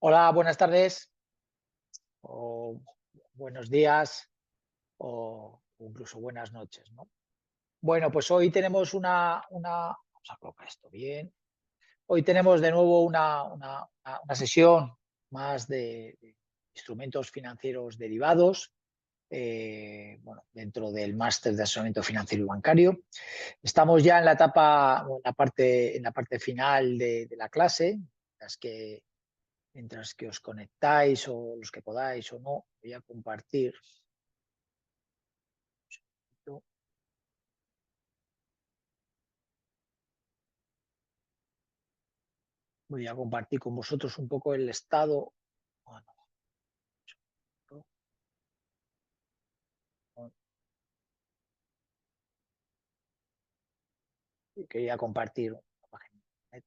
Hola, buenas tardes, o buenos días, o incluso buenas noches, ¿no? Bueno, pues hoy tenemos vamos a colocar esto bien. Hoy tenemos de nuevo una sesión más de instrumentos financieros derivados, bueno, dentro del máster de asesoramiento financiero y bancario. Estamos ya en la etapa, o en la parte final de la clase, las que mientras que os conectáis o los que podáis o no, voy a compartir. Voy a compartir con vosotros un poco el estado. Bueno, quería compartir una página de internet.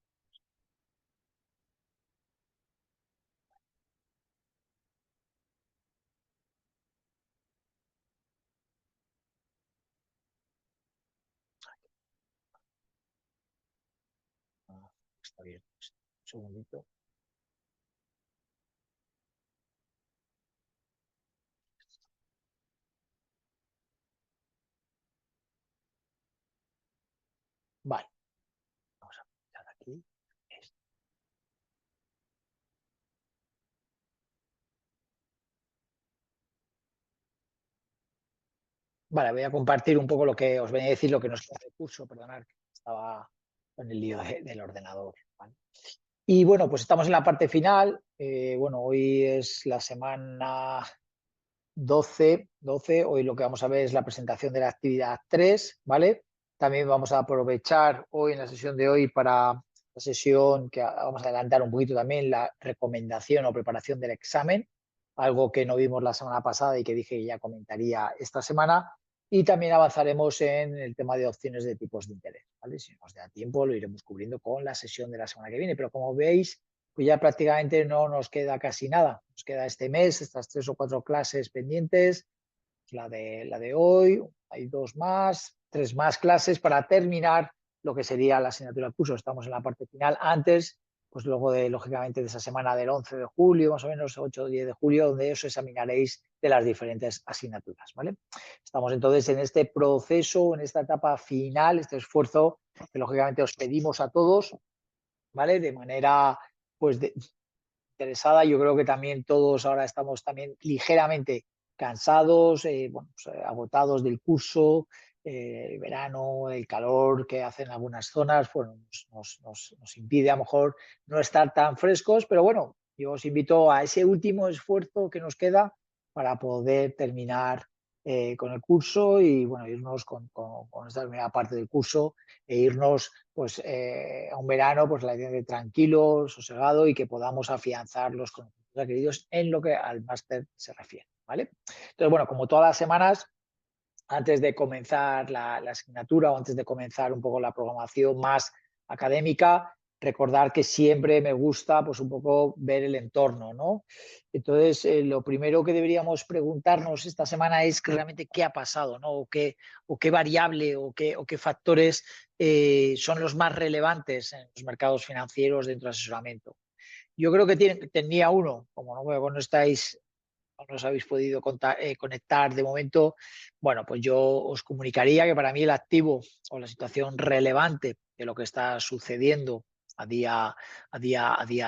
Está abierto. Un segundito. Vale, vamos a empezar aquí. Vale, voy a compartir un poco lo que os venía a decir, lo que nos queda de curso, perdonad, que estaba con el lío del ordenador. ¿Vale? Y bueno, pues estamos en la parte final. Bueno, hoy es la semana 12. Hoy lo que vamos a ver es la presentación de la actividad 3, ¿vale? También vamos a aprovechar hoy en la sesión de hoy para la sesión que vamos a adelantar un poquito también, la recomendación o preparación del examen, algo que no vimos la semana pasada y que dije que ya comentaría esta semana. Y también avanzaremos en el tema de opciones de tipos de interés, ¿vale? Si nos da tiempo lo iremos cubriendo con la sesión de la semana que viene, pero como veis, pues ya prácticamente no nos queda casi nada. Nos queda este mes, estas 3 o 4 clases pendientes, la de hoy, hay 2 más, 3 más clases para terminar lo que sería la asignatura del curso. Estamos en la parte final. Antes, pues luego lógicamente, de esa semana del 11 de julio, más o menos 8 o 10 de julio, donde os examinaréis de las diferentes asignaturas, ¿vale? Estamos entonces en este proceso, en esta etapa final, este esfuerzo que lógicamente os pedimos a todos, ¿vale? De manera, pues, interesada. Yo creo que también todos ahora estamos también ligeramente cansados, bueno, pues, agotados del curso, el verano, el calor que hace en algunas zonas, bueno, nos impide a lo mejor no estar tan frescos, pero bueno, yo os invito a ese último esfuerzo que nos queda para poder terminar con el curso y bueno, irnos con esta primera parte del curso e irnos pues a un verano, pues la idea de tranquilo, sosegado y que podamos afianzar los conocimientos adquiridos en lo que al máster se refiere, ¿vale? Entonces, bueno, como todas las semanas, antes de comenzar la asignatura o antes de comenzar un poco la programación más académica, recordar que siempre me gusta pues un poco ver el entorno, ¿no? Entonces, lo primero que deberíamos preguntarnos esta semana es que realmente qué ha pasado, ¿no? O qué variable o qué factores son los más relevantes en los mercados financieros dentro del asesoramiento. Yo creo que tenía uno, como no estáis, no os habéis podido conectar de momento, bueno, pues yo os comunicaría que para mí el activo o la situación relevante de lo que está sucediendo a día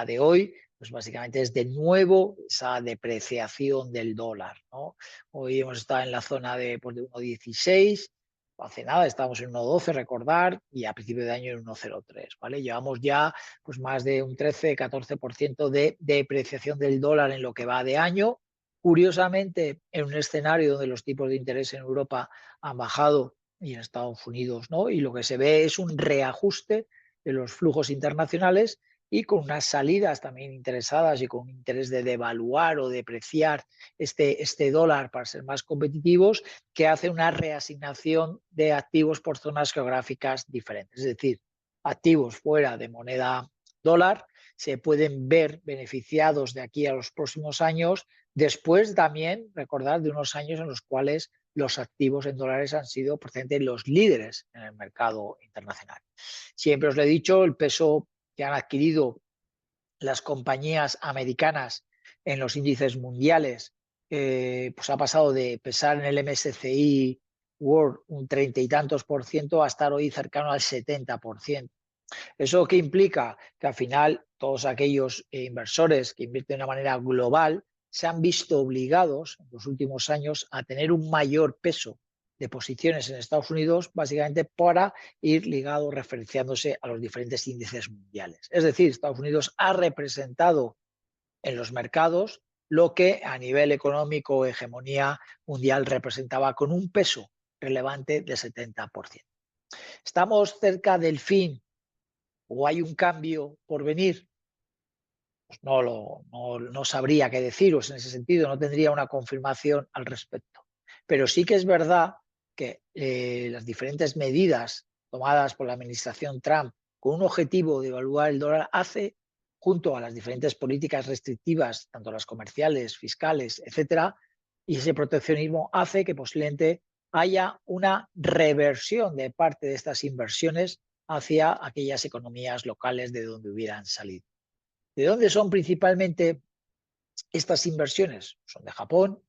de hoy, pues básicamente es de nuevo esa depreciación del dólar, ¿no? Hoy hemos estado en la zona pues de 1,16, hace nada estábamos en 1,12, recordar, y a principio de año en 1,03, ¿vale? Llevamos ya pues más de un 13-14% de depreciación del dólar en lo que va de año. Curiosamente, en un escenario donde los tipos de interés en Europa han bajado y en Estados Unidos no, y lo que se ve es un reajuste de los flujos internacionales y con unas salidas también interesadas y con un interés de devaluar o depreciar este dólar para ser más competitivos, que hace una reasignación de activos por zonas geográficas diferentes. Es decir, activos fuera de moneda dólar se pueden ver beneficiados de aquí a los próximos años. Después también recordar de unos años en los cuales los activos en dólares han sido precisamente los líderes en el mercado internacional. Siempre os lo he dicho, el peso que han adquirido las compañías americanas en los índices mundiales, pues ha pasado de pesar en el MSCI World un 30 y tantos por ciento a estar hoy cercano al 70%. ¿Eso qué implica? Que al final todos aquellos inversores que invierten de una manera global se han visto obligados en los últimos años a tener un mayor peso de posiciones en Estados Unidos, básicamente para ir ligado, referenciándose a los diferentes índices mundiales. Es decir, Estados Unidos ha representado en los mercados lo que a nivel económico o hegemonía mundial representaba con un peso relevante del 70%. ¿Estamos cerca del fin o hay un cambio por venir? Pues no sabría qué deciros en ese sentido, no tendría una confirmación al respecto. Pero sí que es verdad que las diferentes medidas tomadas por la administración Trump con un objetivo de evaluar el dólar hace, junto a las diferentes políticas restrictivas, tanto las comerciales, fiscales, etcétera, y ese proteccionismo hace que posiblemente haya una reversión de parte de estas inversiones hacia aquellas economías locales de donde hubieran salido. ¿De dónde son principalmente estas inversiones? Son de Japón,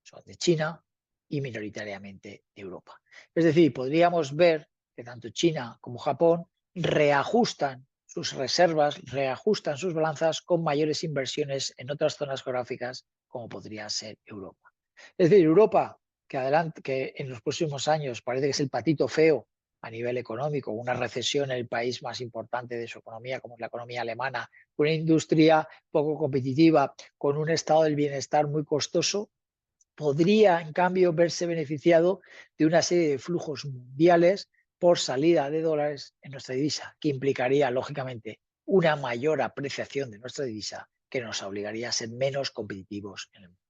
son de China y minoritariamente de Europa. Es decir, podríamos ver que tanto China como Japón reajustan sus reservas, reajustan sus balanzas con mayores inversiones en otras zonas geográficas como podría ser Europa. Es decir, Europa, que en los próximos años parece que es el patito feo a nivel económico, una recesión en el país más importante de su economía, como es la economía alemana, una industria poco competitiva, con un estado del bienestar muy costoso, podría, en cambio, verse beneficiado de una serie de flujos mundiales por salida de dólares en nuestra divisa, que implicaría, lógicamente, una mayor apreciación de nuestra divisa que nos obligaría a ser menos competitivos en el mundo.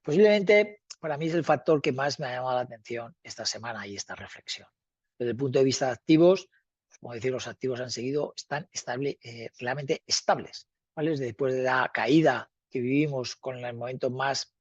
Posiblemente, para mí es el factor que más me ha llamado la atención esta semana y esta reflexión. Desde el punto de vista de activos, como decir, los activos están realmente estables, ¿vale? Después de la caída que vivimos con el momento más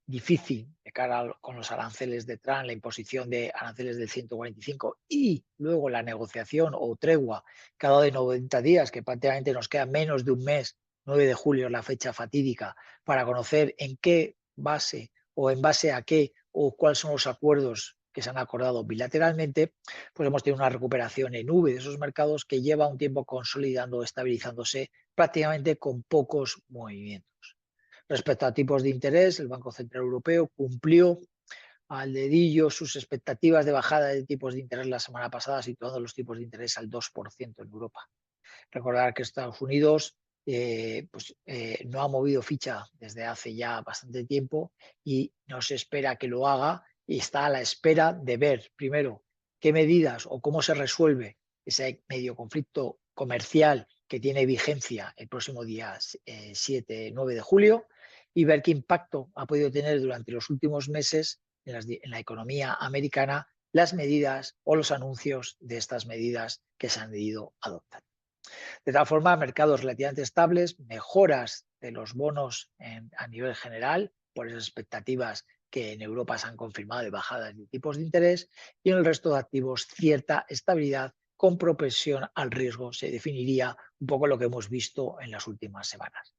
difícil de cara con los aranceles de Trump, la imposición de aranceles del 145 y luego la negociación o tregua cada de 90 días, que prácticamente nos queda menos de un mes, 9 de julio, la fecha fatídica, para conocer en qué base o en base a qué o cuáles son los acuerdos que se han acordado bilateralmente, pues hemos tenido una recuperación en V de esos mercados que lleva un tiempo consolidando, estabilizándose prácticamente con pocos movimientos. Respecto a tipos de interés, el Banco Central Europeo cumplió al dedillo sus expectativas de bajada de tipos de interés la semana pasada, situando los tipos de interés al 2% en Europa. Recordar que Estados Unidos no ha movido ficha desde hace ya bastante tiempo y no se espera que lo haga y está a la espera de ver primero qué medidas o cómo se resuelve ese medio conflicto comercial que tiene vigencia el próximo día 7-9 de julio y ver qué impacto ha podido tener durante los últimos meses en la economía americana las medidas o los anuncios de estas medidas que se han ido adoptando. De tal forma, mercados relativamente estables, mejoras de los bonos a nivel general por esas expectativas que en Europa se han confirmado de bajadas de tipos de interés y en el resto de activos cierta estabilidad con propensión al riesgo. Se definiría un poco lo que hemos visto en las últimas semanas.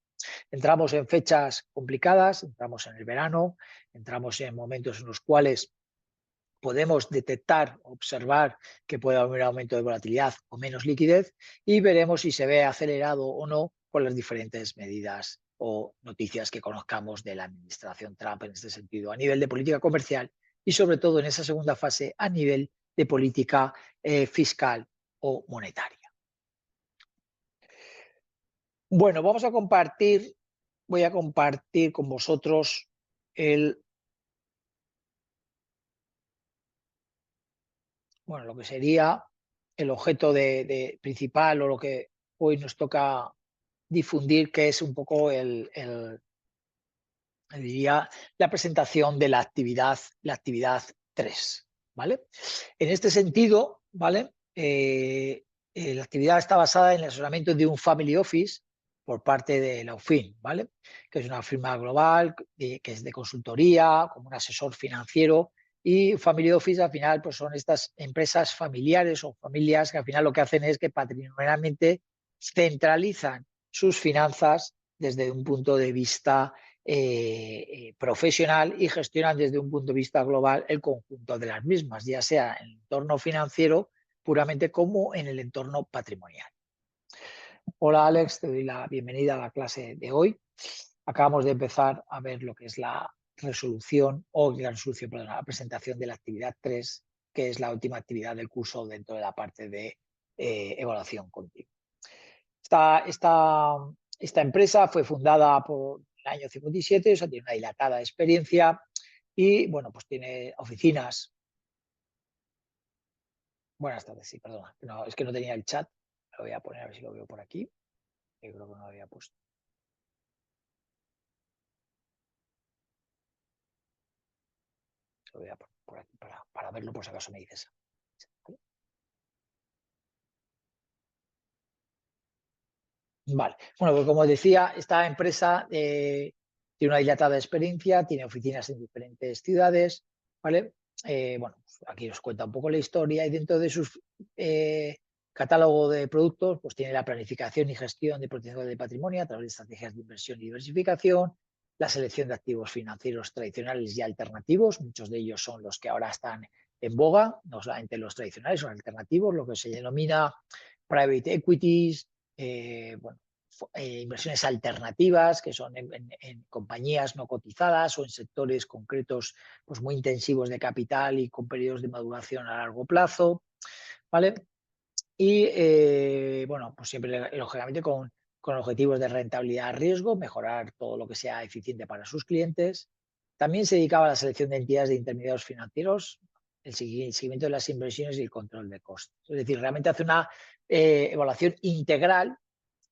Entramos en fechas complicadas, entramos en el verano, entramos en momentos en los cuales podemos detectar, observar que puede haber un aumento de volatilidad o menos liquidez y veremos si se ve acelerado o no por las diferentes medidas o noticias que conozcamos de la administración Trump en este sentido, a nivel de política comercial y sobre todo en esa segunda fase a nivel de política fiscal o monetaria. Bueno, voy a compartir con vosotros lo que sería el objeto principal o lo que hoy nos toca difundir, que es un poco diría, la presentación de la actividad 3, ¿vale? En este sentido, ¿vale? La actividad está basada en el asesoramiento de un family office por parte de la UFIN, ¿vale? Que es una firma global que es de consultoría, como un asesor financiero, y family office al final pues son estas empresas familiares o familias que al final lo que hacen es que patrimonialmente centralizan sus finanzas desde un punto de vista profesional y gestionan desde un punto de vista global el conjunto de las mismas, ya sea en el entorno financiero puramente como en el entorno patrimonial. Hola Alex, te doy la bienvenida a la clase de hoy. Acabamos de empezar a ver lo que es la la presentación de la actividad 3, que es la última actividad del curso dentro de la parte de evaluación continua. Esta empresa fue fundada por el año 57, o sea, tiene una dilatada experiencia y, bueno, pues tiene oficinas. Buenas tardes, sí, perdona. No, es que no tenía el chat. Lo voy a poner a ver si lo veo por aquí. Yo creo que no lo había puesto. Lo voy a poner por aquí para verlo por si acaso me dices. Vale. Bueno, pues como decía, esta empresa tiene una dilatada experiencia, tiene oficinas en diferentes ciudades, ¿vale? Bueno, pues aquí os cuenta un poco la historia y dentro de sus catálogo de productos, pues tiene la planificación y gestión de protección del patrimonio a través de estrategias de inversión y diversificación, la selección de activos financieros tradicionales y alternativos, muchos de ellos son los que ahora están en boga, no solamente los tradicionales, son alternativos, lo que se denomina private equities, bueno, inversiones alternativas, que son en compañías no cotizadas o en sectores concretos pues muy intensivos de capital y con periodos de maduración a largo plazo, ¿vale? Y bueno, pues siempre, lógicamente, con objetivos de rentabilidad a riesgo, mejorar todo lo que sea eficiente para sus clientes. También se dedicaba a la selección de entidades de intermediarios financieros, el seguimiento de las inversiones y el control de costes. Es decir, realmente hace una evaluación integral,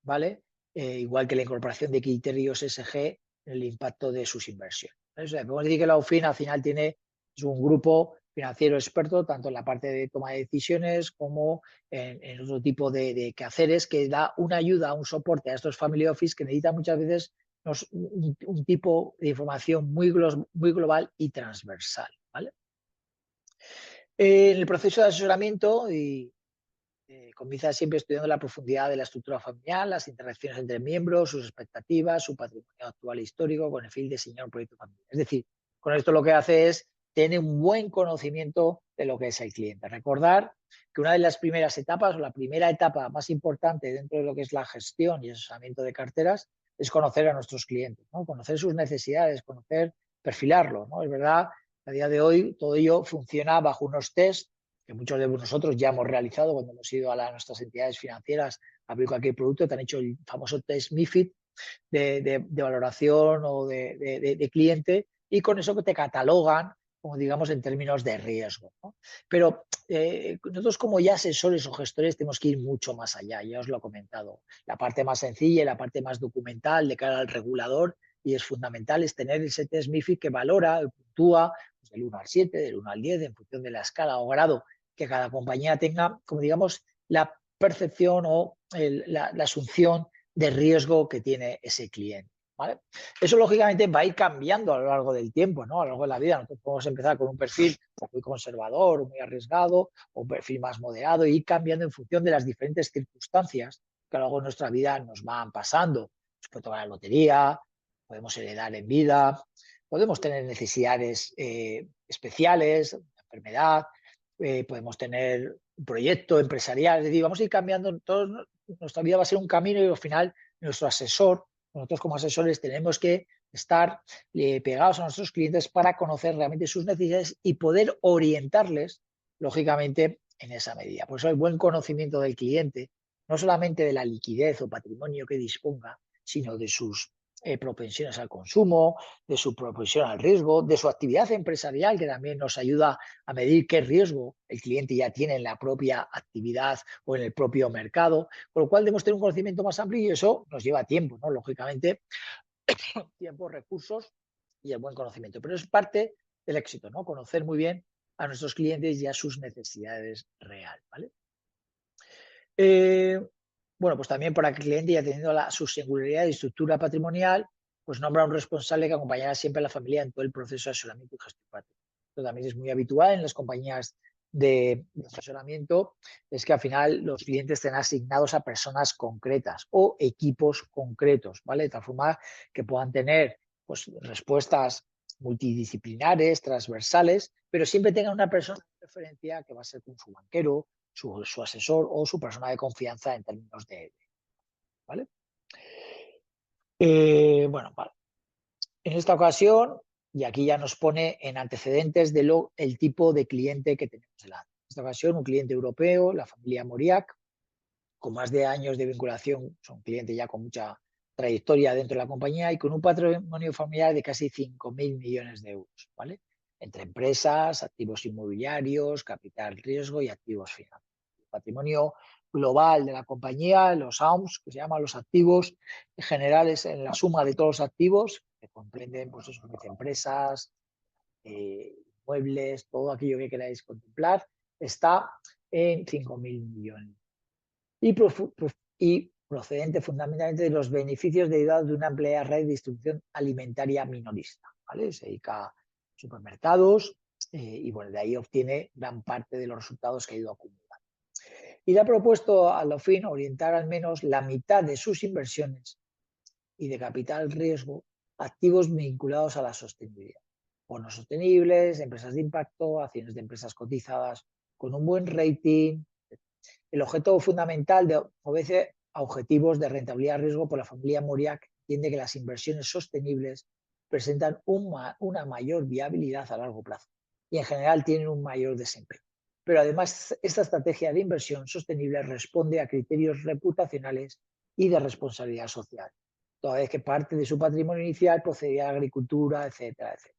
¿vale? Igual que la incorporación de criterios ESG en el impacto de sus inversiones. O sea, podemos decir que la UFIN al final es un grupo financiero experto tanto en la parte de toma de decisiones como en otro tipo de quehaceres que da una ayuda, un soporte a estos family office que necesitan muchas veces un tipo de información muy global y transversal, ¿vale? En el proceso de asesoramiento comienza siempre estudiando la profundidad de la estructura familiar, las interacciones entre miembros, sus expectativas, su patrimonio actual e histórico, con el fin de diseñar un proyecto familiar. Es decir, con esto lo que hace es tener un buen conocimiento de lo que es el cliente. Recordar que una de las primeras etapas o la primera etapa más importante dentro de lo que es la gestión y asesoramiento de carteras es conocer a nuestros clientes, ¿no? Conocer sus necesidades, perfilarlos, ¿no? Es verdad, a día de hoy todo ello funciona bajo unos test que muchos de nosotros ya hemos realizado cuando hemos ido a nuestras entidades financieras a abrir cualquier producto, te han hecho el famoso test MiFID de valoración o de cliente y con eso que te catalogan, como digamos, en términos de riesgo, ¿no? Pero nosotros como ya asesores o gestores tenemos que ir mucho más allá, ya os lo he comentado. La parte más sencilla y la parte más documental de cara al regulador y es fundamental es tener ese test MiFID que valora, puntúa pues, del 1 al 7, del 1 al 10 en función de la escala o grado que cada compañía tenga, como digamos, la percepción o la asunción de riesgo que tiene ese cliente, ¿vale? Eso, lógicamente, va a ir cambiando a lo largo del tiempo, ¿no? A lo largo de la vida. Nosotros podemos empezar con un perfil muy conservador, muy arriesgado, o un perfil más moderado, e ir cambiando en función de las diferentes circunstancias que a lo largo de nuestra vida nos van pasando. Nos puede tocar la lotería, podemos heredar en vida, podemos tener necesidades especiales, enfermedad, podemos tener un proyecto empresarial, es decir, vamos a ir cambiando, nuestra vida va a ser un camino y al final nuestro asesor, nosotros como asesores tenemos que estar pegados a nuestros clientes para conocer realmente sus necesidades y poder orientarles, lógicamente, en esa medida. Por eso el buen conocimiento del cliente, no solamente de la liquidez o patrimonio que disponga, sino de sus propensiones al consumo, de su propensión al riesgo, de su actividad empresarial, que también nos ayuda a medir qué riesgo el cliente ya tiene en la propia actividad o en el propio mercado, con lo cual debemos tener un conocimiento más amplio y eso nos lleva tiempo, ¿no? Lógicamente, tiempo, recursos y el buen conocimiento. Pero es parte del éxito, ¿no? Conocer muy bien a nuestros clientes y a sus necesidades reales, ¿vale? Bueno, pues también para que el cliente, ya teniendo su singularidad y estructura patrimonial, pues nombra un responsable que acompañará siempre a la familia en todo el proceso de asesoramiento y gestión patrimonial. Esto también es muy habitual en las compañías de asesoramiento es que al final los clientes estén asignados a personas concretas o equipos concretos, ¿vale? De tal forma que puedan tener pues, respuestas multidisciplinares, transversales, pero siempre tengan una persona de referencia que va a ser como su banquero, su asesor o su persona de confianza en términos de, ¿vale? Bueno, vale. En esta ocasión, y aquí ya nos pone en antecedentes de el tipo de cliente que tenemos delante. En esta ocasión, un cliente europeo, la familia Moriac, con más de años de vinculación, son clientes ya con mucha trayectoria dentro de la compañía y con un patrimonio familiar de casi 5.000 millones de euros, ¿vale? Entre empresas, activos inmobiliarios, capital riesgo y activos financieros. El patrimonio global de la compañía, los AUMs, que se llaman los activos generales en la suma de todos los activos, que comprenden pues, eso, empresas, muebles, todo aquello que queráis contemplar, está en 5.000 millones. Y procedente fundamentalmente de los beneficios derivados de una amplia red de distribución alimentaria minorista, ¿vale? Se dedica a supermercados y bueno, de ahí obtiene gran parte de los resultados que ha ido acumulando. Y le ha propuesto a lo fin orientar al menos la mitad de sus inversiones y de capital riesgo a activos vinculados a la sostenibilidad. Bonos sostenibles, empresas de impacto, acciones de empresas cotizadas con un buen rating. El objeto fundamental obedece a objetivos de rentabilidad riesgo por la familia Moriac. Entiende que las inversiones sostenibles presentan una mayor viabilidad a largo plazo y en general tienen un mayor desempeño. Pero además, esta estrategia de inversión sostenible responde a criterios reputacionales y de responsabilidad social, toda vez que parte de su patrimonio inicial procedía de la agricultura, etcétera, etcétera.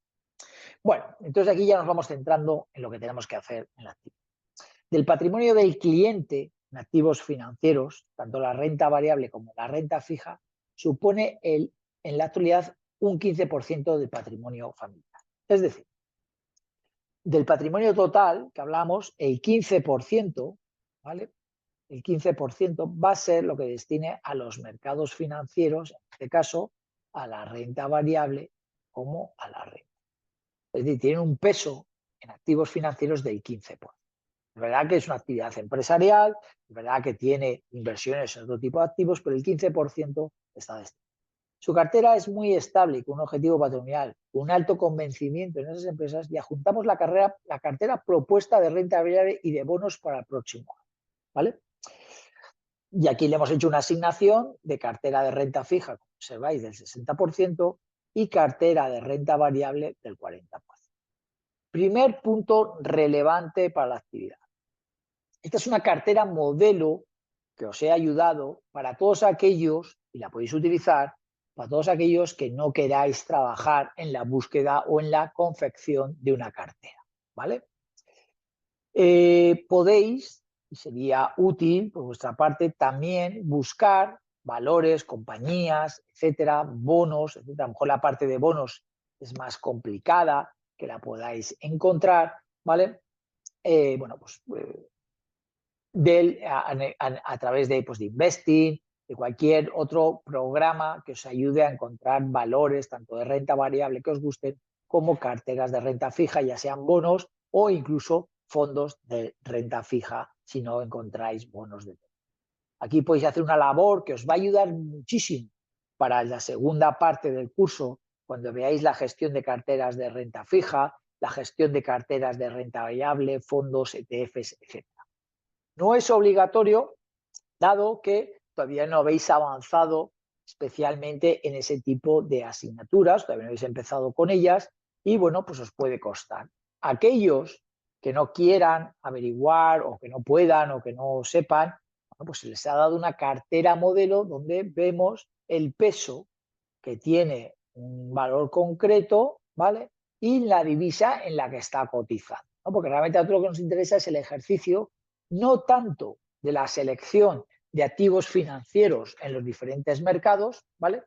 Bueno, entonces aquí ya nos vamos centrando en lo que tenemos que hacer en la actividad. Del patrimonio del cliente en activos financieros, tanto la renta variable como la renta fija, supone en la actualidad un 15% del patrimonio familiar. Es decir, del patrimonio total que hablamos, el 15%, ¿vale? El 15% va a ser lo que destine a los mercados financieros, en este caso, a la renta variable como a la renta. Es decir, tienen un peso en activos financieros del 15%. Es verdad que es una actividad empresarial, es verdad que tiene inversiones en otro tipo de activos, pero el 15% está destinado. Su cartera es muy estable y con un objetivo patrimonial, un alto convencimiento en esas empresas y adjuntamos la cartera propuesta de renta variable y de bonos para el próximo año, ¿vale? Y aquí le hemos hecho una asignación de cartera de renta fija, como observáis, del 60% y cartera de renta variable del 40%. Primer punto relevante para la actividad. Esta es una cartera modelo que os he ayudado para todos aquellos, y la podéis utilizar, para todos aquellos que no queráis trabajar en la búsqueda o en la confección de una cartera, ¿vale? Podéis, y sería útil por vuestra parte, también buscar valores, compañías, etcétera, bonos, etcétera. A lo mejor la parte de bonos es más complicada que la podáis encontrar, ¿vale? Bueno, pues a través de, pues, de Investing, de cualquier otro programa que os ayude a encontrar valores tanto de renta variable que os gusten como carteras de renta fija, ya sean bonos o incluso fondos de renta fija si no encontráis bonos de renta. Aquí podéis hacer una labor que os va a ayudar muchísimo para la segunda parte del curso, cuando veáis la gestión de carteras de renta fija, la gestión de carteras de renta variable, fondos, ETFs, etc. No es obligatorio, dado que todavía no habéis avanzado especialmente en ese tipo de asignaturas, todavía no habéis empezado con ellas y bueno, pues os puede costar. Aquellos que no quieran averiguar o que no puedan o que no sepan, bueno, pues se les ha dado una cartera modelo donde vemos el peso que tiene un valor concreto, ¿vale? Y la divisa en la que está cotizando, ¿no? Porque realmente a nosotros lo que nos interesa es el ejercicio no tanto de la selección de activos financieros en los diferentes mercados, ¿vale?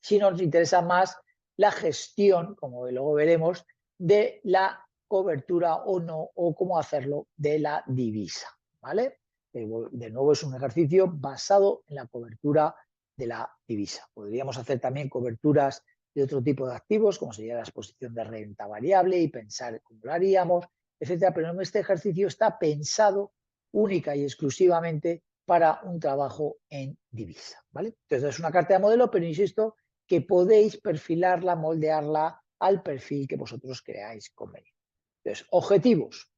Sino nos interesa más la gestión, como luego veremos, de la cobertura o no, o cómo hacerlo de la divisa, ¿vale? De nuevo es un ejercicio basado en la cobertura de la divisa. Podríamos hacer también coberturas de otro tipo de activos, como sería la exposición de renta variable y pensar cómo lo haríamos, etcétera, pero este ejercicio está pensado única y exclusivamente para un trabajo en divisa, ¿vale? Entonces es una cartera modelo, pero insisto que podéis perfilarla, moldearla al perfil que vosotros creáis conveniente. Entonces, objetivos.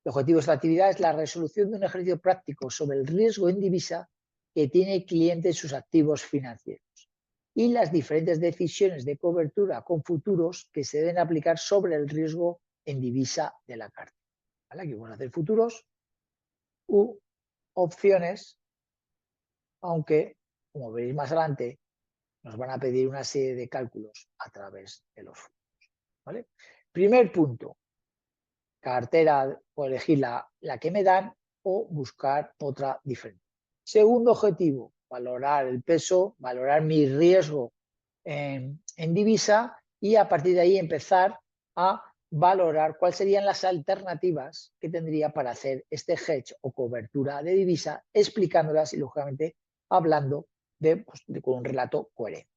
El objetivo de esta actividad es la resolución de un ejercicio práctico sobre el riesgo en divisa que tiene el cliente en sus activos financieros y las diferentes decisiones de cobertura con futuros que se deben aplicar sobre el riesgo en divisa de la carta. ¿Vale? Aquí vamos a hacer futuros u opciones, aunque, como veréis más adelante, nos van a pedir una serie de cálculos a través de los futuros. ¿Vale? Primer punto, cartera, o elegir la que me dan o buscar otra diferente. Segundo objetivo, valorar el peso, valorar mi riesgo en divisa y a partir de ahí empezar a valorar cuáles serían las alternativas que tendría para hacer este hedge o cobertura de divisa, explicándolas y lógicamente hablando con un relato coherente.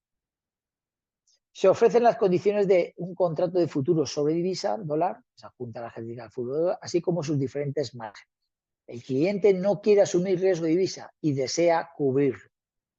Se ofrecen las condiciones de un contrato de futuro sobre divisa, dólar, se adjunta la jerárquica del futuro dólar, así como sus diferentes márgenes. El cliente no quiere asumir riesgo de divisa y desea cubrirlo.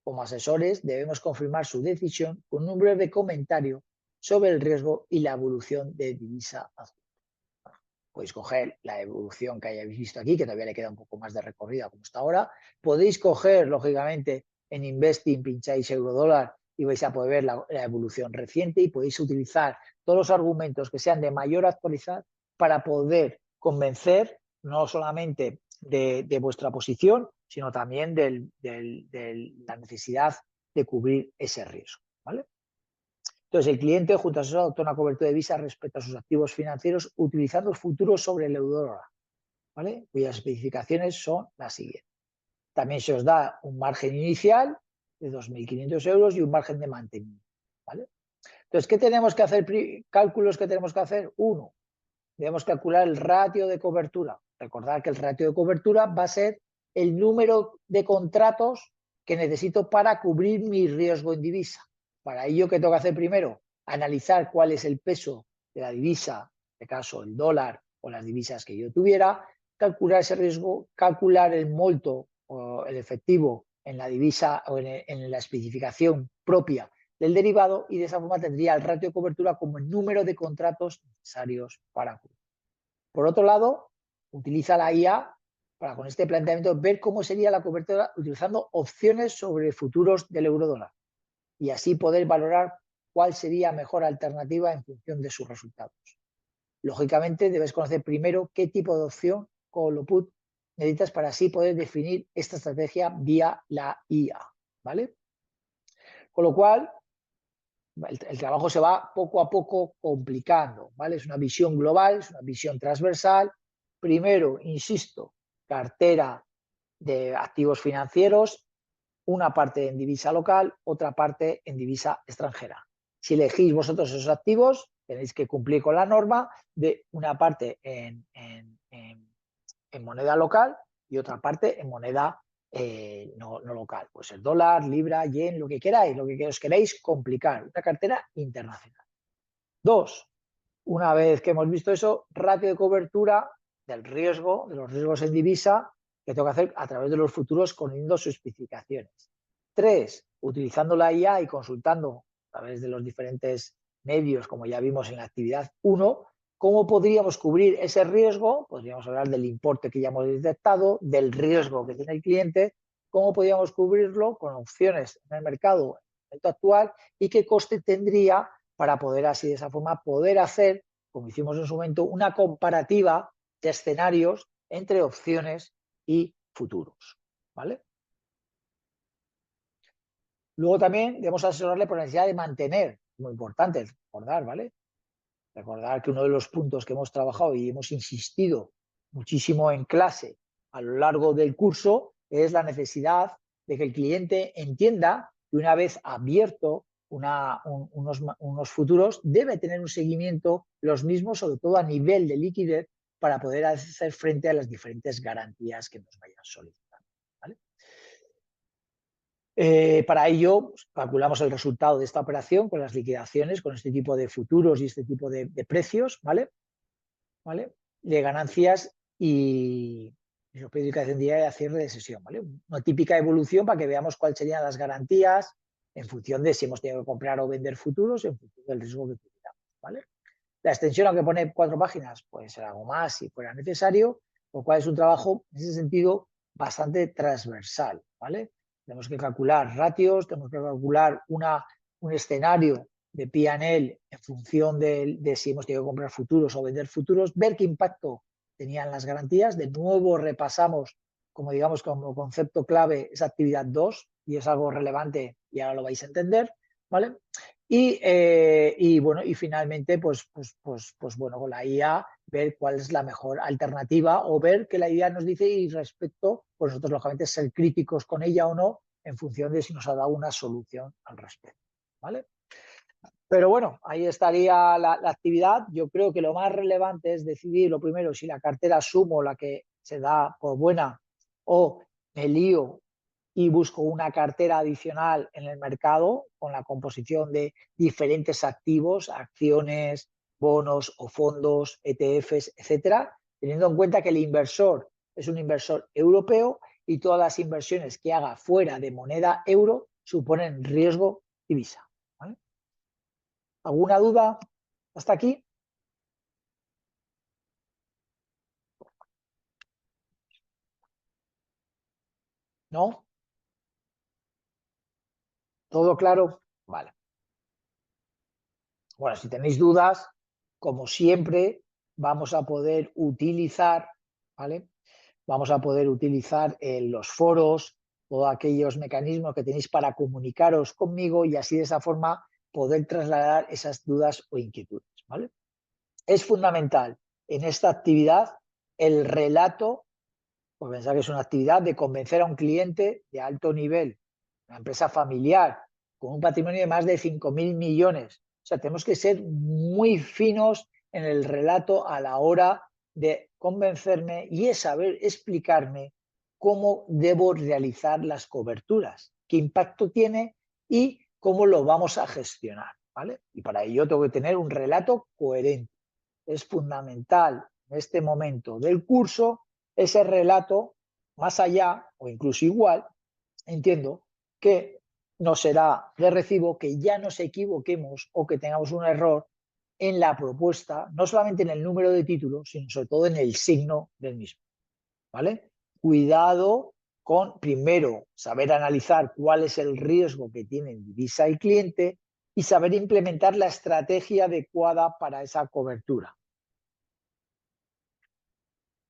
Como asesores debemos confirmar su decisión con un breve comentario sobre el riesgo y la evolución de divisa adjunta. Podéis coger la evolución que hayáis visto aquí, que todavía le queda un poco más de recorrida como está ahora. Podéis coger, lógicamente, en Investing, pincháis eurodólar y vais a poder ver la evolución reciente y podéis utilizar todos los argumentos que sean de mayor actualidad para poder convencer no solamente de vuestra posición, sino también de la necesidad de cubrir ese riesgo. ¿Vale? Entonces, el cliente junto a su asesor adopta una cobertura de divisa respecto a sus activos financieros utilizando futuros sobre el euro-dólar, ¿vale? Cuyas especificaciones son las siguientes. También se os da un margen inicial de 2.500 euros y un margen de mantenimiento, ¿vale? Entonces, ¿qué tenemos que hacer? Cálculos que tenemos que hacer. Uno, debemos calcular el ratio de cobertura. Recordad que el ratio de cobertura va a ser el número de contratos que necesito para cubrir mi riesgo en divisa. Para ello, ¿qué tengo que hacer primero? Analizar cuál es el peso de la divisa, en este caso el dólar o las divisas que yo tuviera, calcular ese riesgo, calcular el molto o el efectivo en la divisa o en la especificación propia del derivado y de esa forma tendría el ratio de cobertura como el número de contratos necesarios para cubrir. Por otro lado, utiliza la IA para con este planteamiento ver cómo sería la cobertura utilizando opciones sobre futuros del eurodólar y así poder valorar cuál sería mejor alternativa en función de sus resultados. Lógicamente, debes conocer primero qué tipo de opción call o put necesitas para así poder definir esta estrategia vía la IA, ¿vale? Con lo cual, el trabajo se va poco a poco complicando, ¿vale? Es una visión global, es una visión transversal. Primero, insisto, cartera de activos financieros, una parte en divisa local, otra parte en divisa extranjera. Si elegís vosotros esos activos, tenéis que cumplir con la norma de una parte en moneda local y otra parte en moneda no local. Pues el dólar, libra, yen, lo que queráis, lo que os queráis complicar. Una cartera internacional. Dos, una vez que hemos visto eso, ratio de cobertura del riesgo, de los riesgos en divisa, que tengo que hacer a través de los futuros conociendo sus especificaciones. Tres, utilizando la IA y consultando a través de los diferentes medios, como ya vimos en la actividad 1, ¿cómo podríamos cubrir ese riesgo? Podríamos hablar del importe que ya hemos detectado, del riesgo que tiene el cliente, cómo podríamos cubrirlo con opciones en el mercado en el momento actual y qué coste tendría para poder así de esa forma poder hacer, como hicimos en su momento, una comparativa de escenarios entre opciones y futuros, ¿vale? Luego también debemos asesorarle por la necesidad de mantener, muy importante recordar, ¿vale? Recordar que uno de los puntos que hemos trabajado y hemos insistido muchísimo en clase a lo largo del curso es la necesidad de que el cliente entienda que una vez abierto unos futuros debe tener un seguimiento los mismos, sobre todo a nivel de liquidez, para poder hacer frente a las diferentes garantías que nos vayan solicitando, ¿vale? Para ello, pues, calculamos el resultado de esta operación con las liquidaciones, con este tipo de futuros y este tipo de precios, ¿vale? ¿Vale? de ganancias y periodificación diaria a cierre de sesión, ¿vale? Una típica evolución para que veamos cuáles serían las garantías en función de si hemos tenido que comprar o vender futuros, en función del riesgo que tuviéramos, ¿vale? La extensión, aunque pone 4 páginas, puede ser algo más si fuera necesario, lo cual es un trabajo, en ese sentido, bastante transversal, ¿vale? Tenemos que calcular ratios, tenemos que calcular un escenario de P&L en función de si hemos tenido que comprar futuros o vender futuros, ver qué impacto tenían las garantías. De nuevo repasamos, como digamos, como concepto clave, esa actividad 2, y es algo relevante y ahora lo vais a entender, ¿vale? Y bueno, y finalmente, pues bueno, con la IA, ver cuál es la mejor alternativa o ver qué la IA nos dice y respecto, pues nosotros lógicamente ser críticos con ella o no, en función de si nos ha dado una solución al respecto, ¿vale? Pero bueno, ahí estaría la actividad. Yo creo que lo más relevante es decidir, lo primero, si la cartera sumo la que se da por buena o me lío y busco una cartera adicional en el mercado con la composición de diferentes activos, acciones, bonos o fondos, ETFs, etcétera, teniendo en cuenta que el inversor es un inversor europeo y todas las inversiones que haga fuera de moneda euro suponen riesgo divisa, ¿vale? ¿Alguna duda hasta aquí? ¿No? ¿Todo claro? Vale. Bueno, si tenéis dudas, como siempre, vamos a poder utilizar, ¿vale? Vamos a poder utilizar los foros, todos aquellos mecanismos que tenéis para comunicaros conmigo y así de esa forma poder trasladar esas dudas o inquietudes, ¿vale? Es fundamental en esta actividad el relato, pues pensar que es una actividad de convencer a un cliente de alto nivel, una empresa familiar, con un patrimonio de más de 5.000 millones. O sea, tenemos que ser muy finos en el relato a la hora de convencerme y es saber explicarme cómo debo realizar las coberturas, qué impacto tiene y cómo lo vamos a gestionar, ¿vale? Y para ello tengo que tener un relato coherente. Es fundamental en este momento del curso ese relato más allá o incluso igual, entiendo que no será de recibo que ya nos equivoquemos o que tengamos un error en la propuesta, no solamente en el número de títulos, sino sobre todo en el signo del mismo, ¿vale? Cuidado con, primero, saber analizar cuál es el riesgo que tiene divisa el cliente y saber implementar la estrategia adecuada para esa cobertura.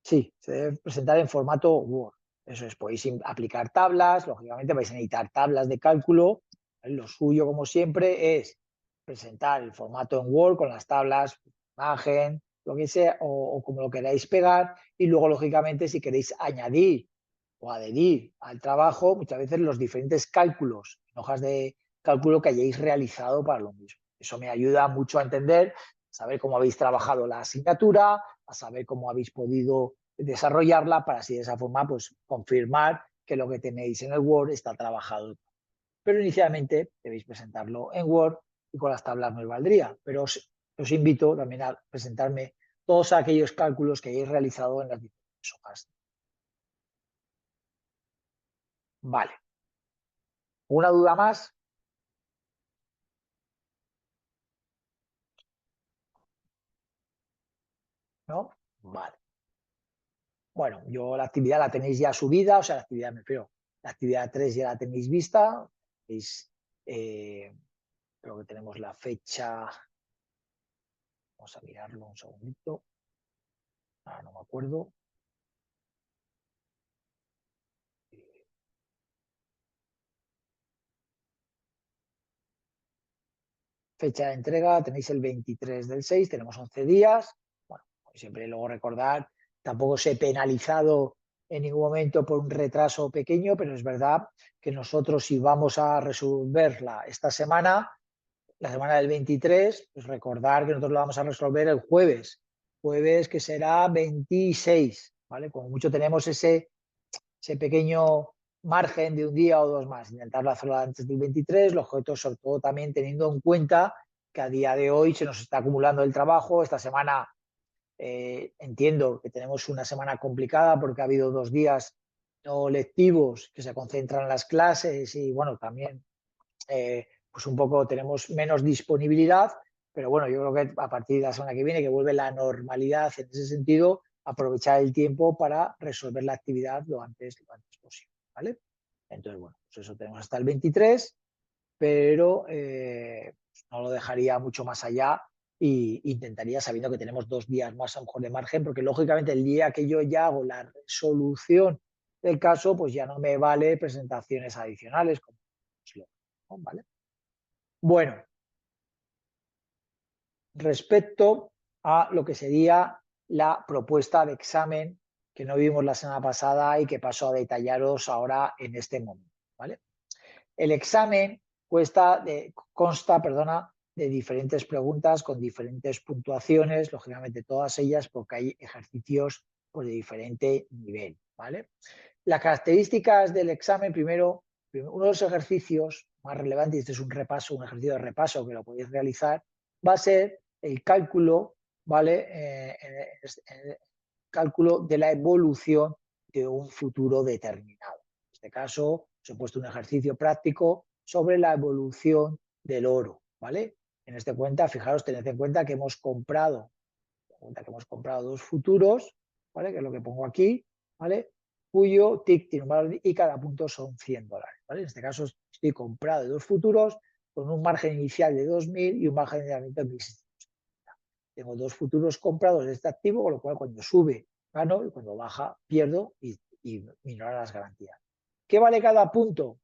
Sí, se debe presentar en formato Word. Eso es, podéis aplicar tablas, lógicamente vais a necesitar tablas de cálculo. Lo suyo, como siempre, es presentar el formato en Word con las tablas, imagen, lo que sea, o como lo queráis pegar. Y luego, lógicamente, si queréis añadir o adherir al trabajo, muchas veces los diferentes cálculos, hojas de cálculo que hayáis realizado para lo mismo. Eso me ayuda mucho a entender, a saber cómo habéis trabajado la asignatura, a saber cómo habéis podido desarrollarla para así de esa forma pues confirmar que lo que tenéis en el Word está trabajado. Pero inicialmente debéis presentarlo en Word y con las tablas me valdría. Pero os invito también a presentarme todos aquellos cálculos que hayáis realizado en las diferentes hojas. Vale. ¿Una duda más? ¿No? Vale. Bueno, yo la actividad la tenéis ya subida, o sea, la actividad me refiero, la actividad 3 ya la tenéis vista, creo que tenemos la fecha, vamos a mirarlo un segundito, ahora no me acuerdo. Fecha de entrega, tenéis el 23 del 6, tenemos 11 días. Bueno, siempre luego recordar, tampoco os he penalizado en ningún momento por un retraso pequeño, pero es verdad que nosotros si vamos a resolverla esta semana, la semana del 23, pues recordar que nosotros lo vamos a resolver el jueves que será 26, ¿vale? Como mucho tenemos ese pequeño margen de un día o dos más, intentarlo hacerlo antes del 23, los objetos sobre todo también teniendo en cuenta que a día de hoy se nos está acumulando el trabajo, esta semana Entiendo que tenemos una semana complicada porque ha habido 2 días no lectivos que se concentran en las clases y bueno, también pues un poco tenemos menos disponibilidad, pero bueno, yo creo que a partir de la semana que viene, que vuelve la normalidad en ese sentido, aprovechar el tiempo para resolver la actividad lo antes posible, ¿vale? Entonces, bueno, pues eso tenemos hasta el 23, pero no lo dejaría mucho más allá e intentaría, sabiendo que tenemos 2 días más a lo mejor de margen, porque lógicamente el día que yo ya hago la resolución del caso, pues ya no me vale presentaciones adicionales, como es lógico, ¿no? ¿Vale? Bueno, respecto a lo que sería la propuesta de examen que no vimos la semana pasada y que paso a detallaros ahora en este momento, ¿vale? El examen consta, de diferentes preguntas con diferentes puntuaciones, lógicamente todas ellas porque hay ejercicios pues, de diferente nivel, ¿vale? Las características del examen, primero, uno de los ejercicios más relevantes, y este es un ejercicio de repaso que lo podéis realizar, va a ser el cálculo, ¿vale? Cálculo de la evolución de un futuro determinado. En este caso, os he puesto un ejercicio práctico sobre la evolución del oro, ¿vale? En este cuenta, fijaros, tened en cuenta que hemos comprado 2 futuros, ¿vale? Que es lo que pongo aquí, ¿vale? Cuyo TIC tiene un valor y cada punto son $100, ¿vale? En este caso estoy comprado de 2 futuros con un margen inicial de 2.000 y un margen de entrenamiento de 1.600. Tengo 2 futuros comprados de este activo, con lo cual cuando sube gano y cuando baja pierdo y minoran las garantías. ¿Qué vale cada punto?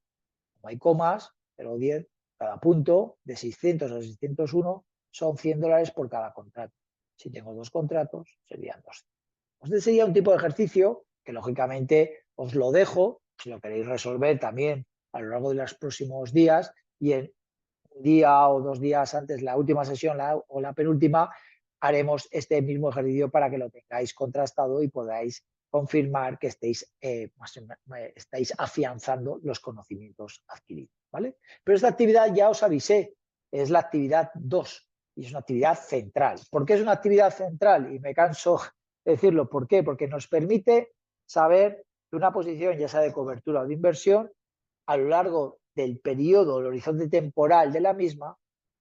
No hay comas, pero 10, cada punto de 600 a 601 son $100 por cada contrato. Si tengo 2 contratos, serían 200. Este sería un tipo de ejercicio que lógicamente os lo dejo, si lo queréis resolver también a lo largo de los próximos días y en un día o 2 días antes, la última sesión o la penúltima, haremos este mismo ejercicio para que lo tengáis contrastado y podáis confirmar que estáis afianzando los conocimientos adquiridos, ¿vale? Pero esta actividad ya os avisé, es la actividad 2 y es una actividad central. ¿Por qué es una actividad central? Y me canso de decirlo. ¿Por qué? Porque nos permite saber que una posición, ya sea de cobertura o de inversión, a lo largo del periodo, el horizonte temporal de la misma,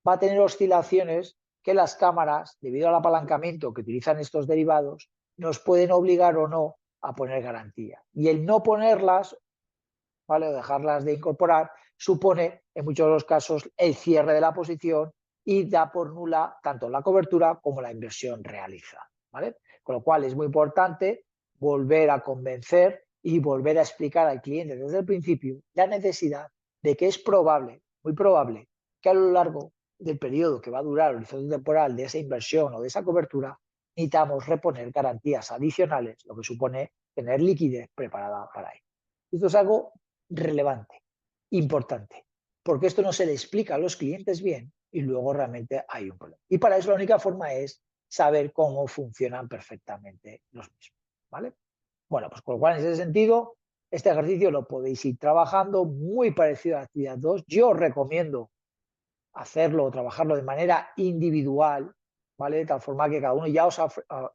va a tener oscilaciones que las cámaras, debido al apalancamiento que utilizan estos derivados, nos pueden obligar o no a poner garantía. Y el no ponerlas, ¿vale? O dejarlas de incorporar, supone en muchos de los casos el cierre de la posición y da por nula tanto la cobertura como la inversión realizada, ¿vale? Con lo cual es muy importante volver a convencer y volver a explicar al cliente desde el principio la necesidad de que es probable, muy probable, que a lo largo del periodo que va a durar el horizonte temporal de esa inversión o de esa cobertura, necesitamos reponer garantías adicionales, lo que supone tener liquidez preparada para ello. Esto es algo relevante, importante, porque esto no se le explica a los clientes bien y luego realmente hay un problema. Y para eso la única forma es saber cómo funcionan perfectamente los mismos, ¿vale? Bueno, pues con lo cual en ese sentido, este ejercicio lo podéis ir trabajando, muy parecido a la actividad 2. Yo os recomiendo hacerlo o trabajarlo de manera individual, ¿vale? De tal forma que cada uno ya os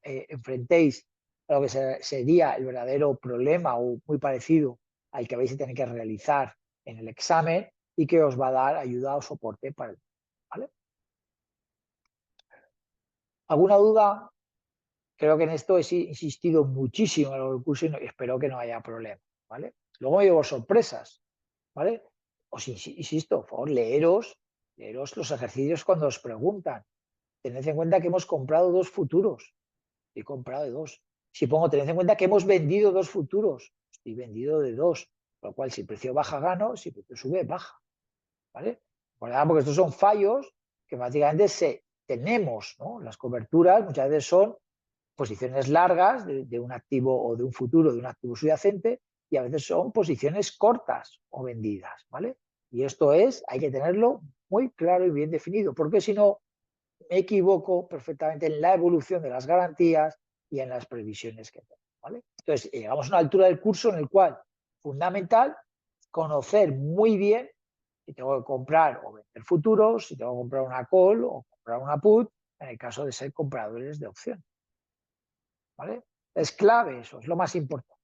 enfrentéis a lo que sería el verdadero problema o muy parecido al que vais a tener que realizar en el examen y que os va a dar ayuda o soporte para el, ¿vale? ¿Alguna duda? Creo que en esto he insistido muchísimo a lo largo del curso y espero que no haya problema, ¿vale? Luego me llevo sorpresas, ¿vale? Os insisto, por favor, leeros los ejercicios cuando os preguntan. Tened en cuenta que hemos comprado 2 futuros. He comprado de 2. Si pongo, tened en cuenta que hemos vendido 2 futuros. Estoy vendido de 2. Con lo cual, si el precio baja, gano. Si el precio sube, baja. ¿Vale? Porque estos son fallos que prácticamente tenemos, ¿no? Las coberturas muchas veces son posiciones largas de un activo o de un futuro, de un activo subyacente, y a veces son posiciones cortas o vendidas, ¿vale? Y esto hay que tenerlo muy claro y bien definido, porque si no, me equivoco perfectamente en la evolución de las garantías y en las previsiones que tengo, ¿vale? Entonces, llegamos a una altura del curso en el cual, fundamental, conocer muy bien si tengo que comprar o vender futuros, si tengo que comprar una call o comprar una put, en el caso de ser compradores de opciones. ¿vale? Es clave eso, es lo más importante.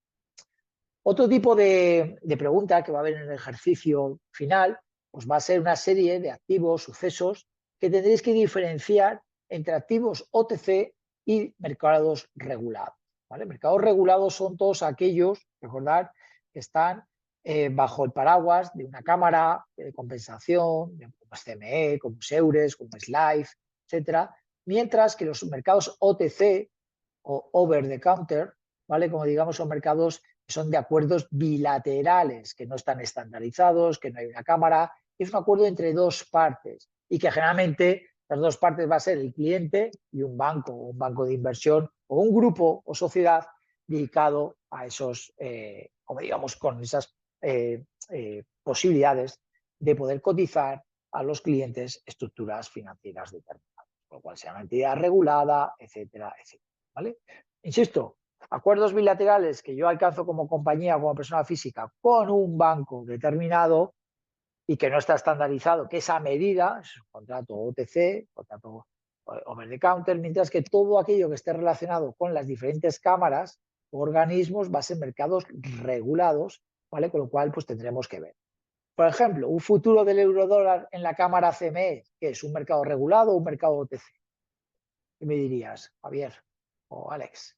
Otro tipo de pregunta que va a haber en el ejercicio final, pues va a ser una serie de activos, sucesos, que tendréis que diferenciar entre activos OTC y mercados regulados. ¿Vale? Mercados regulados son todos aquellos, recordad, que están bajo el paraguas de una cámara de compensación, como es CME, como es Eures, como es Life, etcétera, mientras que los mercados OTC o over the counter, ¿vale? Como digamos, son mercados que son de acuerdos bilaterales, que no están estandarizados, que no hay una cámara, es un acuerdo entre dos partes y que generalmente las dos partes va a ser el cliente y un banco de inversión o un grupo o sociedad dedicado a esos, como digamos, con esas posibilidades de poder cotizar a los clientes estructuras financieras determinadas, por lo cual sea una entidad regulada, etcétera, etcétera. ¿Vale? Insisto, acuerdos bilaterales que yo alcanzo como compañía o como persona física con un banco determinado y que no está estandarizado, que es a medida, es un contrato OTC, contrato over the counter, mientras que todo aquello que esté relacionado con las diferentes cámaras o organismos va a ser mercados regulados, ¿vale? Con lo cual, pues tendremos que ver. Por ejemplo, un futuro del eurodólar en la cámara CME, que es un mercado regulado o un mercado OTC. ¿Qué me dirías, Javier o Alex?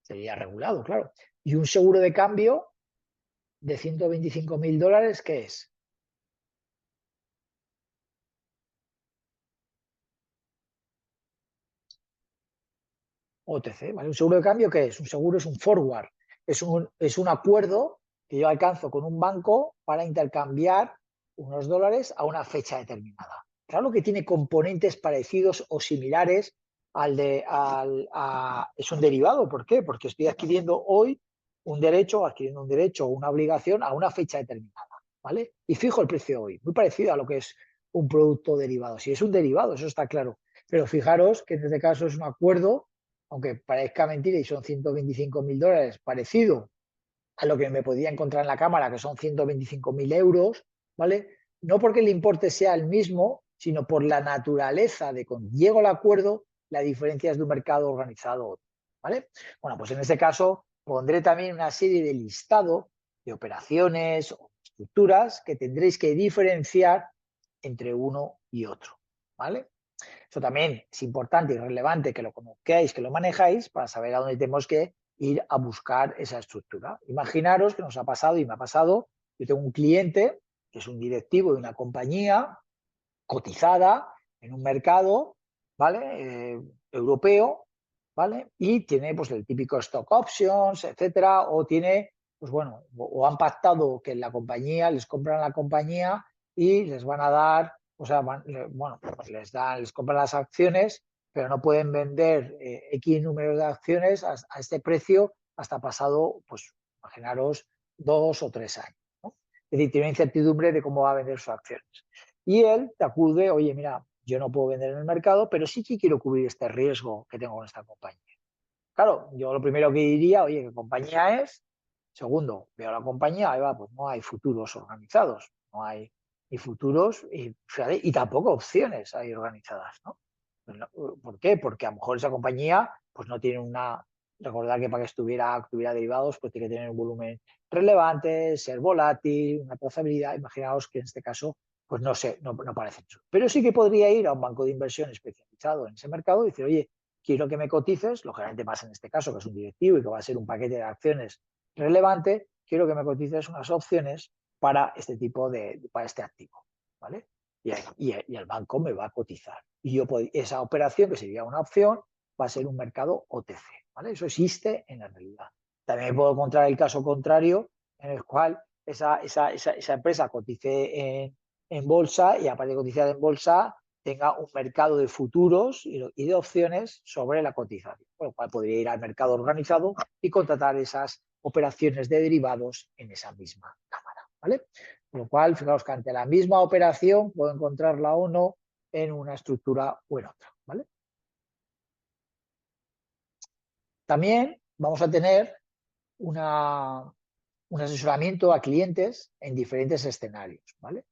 Sería regulado, claro. Y un seguro de cambio de 125.000 dólares, ¿qué es? OTC, ¿vale? Un seguro de cambio, ¿qué es? Un seguro es un forward, es un acuerdo que yo alcanzo con un banco para intercambiar unos dólares a una fecha determinada. Claro que tiene componentes parecidos o similares es un derivado. ¿Por qué? Porque estoy adquiriendo hoy adquiriendo un derecho o una obligación a una fecha determinada, ¿vale? Y fijo el precio hoy, muy parecido a lo que es un producto derivado. Si es un derivado, eso está claro. Pero fijaros que en este caso es un acuerdo, aunque parezca mentira y son 125.000 dólares, parecido a lo que me podía encontrar en la cámara, que son 125.000 euros, ¿vale? No porque el importe sea el mismo, sino por la naturaleza de cuando llego al acuerdo, la diferencia es de un mercado organizado, ¿vale? Bueno, pues en este caso pondré también una serie de listado de operaciones o estructuras que tendréis que diferenciar entre uno y otro, ¿vale? Eso también es importante y relevante que lo conozcáis, que lo manejáis para saber a dónde tenemos que ir a buscar esa estructura. Imaginaros que nos ha pasado y me ha pasado, yo tengo un cliente que es un directivo de una compañía cotizada en un mercado, ¿vale? Europeo, ¿vale? Y tiene pues el típico stock options, etcétera, o tiene, pues bueno, o han pactado que en la compañía, les compran la compañía y les van a dar, o sea, bueno, pues les compran las acciones, pero no pueden vender X número de acciones a este precio hasta pasado, pues, imaginaros, 2 o 3 años, ¿no? Es decir, tiene una incertidumbre de cómo va a vender sus acciones. Y él te acude, oye, mira, yo no puedo vender en el mercado, pero sí que quiero cubrir este riesgo que tengo con esta compañía. Claro, yo lo primero que diría, oye, ¿qué compañía es? Segundo, veo la compañía, ahí va, pues no hay futuros organizados, no hay ni futuros y, fíjate, y tampoco opciones hay organizadas, ¿no? Pues ¿por qué? Porque a lo mejor esa compañía pues no tiene una... Recordar que para que tuviera derivados, pues tiene que tener un volumen relevante, ser volátil, una trazabilidad. Imaginaos que en este caso, pues no sé, no parece mucho. Pero sí que podría ir a un banco de inversión especializado en ese mercado y decir, oye, quiero que me cotices, lógicamente más en este caso, que es un directivo y que va a ser un paquete de acciones relevante, quiero que me cotices unas opciones para este tipo para este activo, ¿vale? Y el banco me va a cotizar. Y yo esa operación, que sería una opción, va a ser un mercado OTC, ¿vale? Eso existe en la realidad. También puedo encontrar el caso contrario, en el cual esa empresa cotice en bolsa y aparte de cotizar en bolsa, tenga un mercado de futuros y de opciones sobre la cotización, con lo cual podría ir al mercado organizado y contratar esas operaciones de derivados en esa misma cámara, ¿vale? Con lo cual, fijaos que ante la misma operación puedo encontrarla o no en una estructura o en otra, ¿vale? También vamos a tener una un asesoramiento a clientes en diferentes escenarios, ¿vale?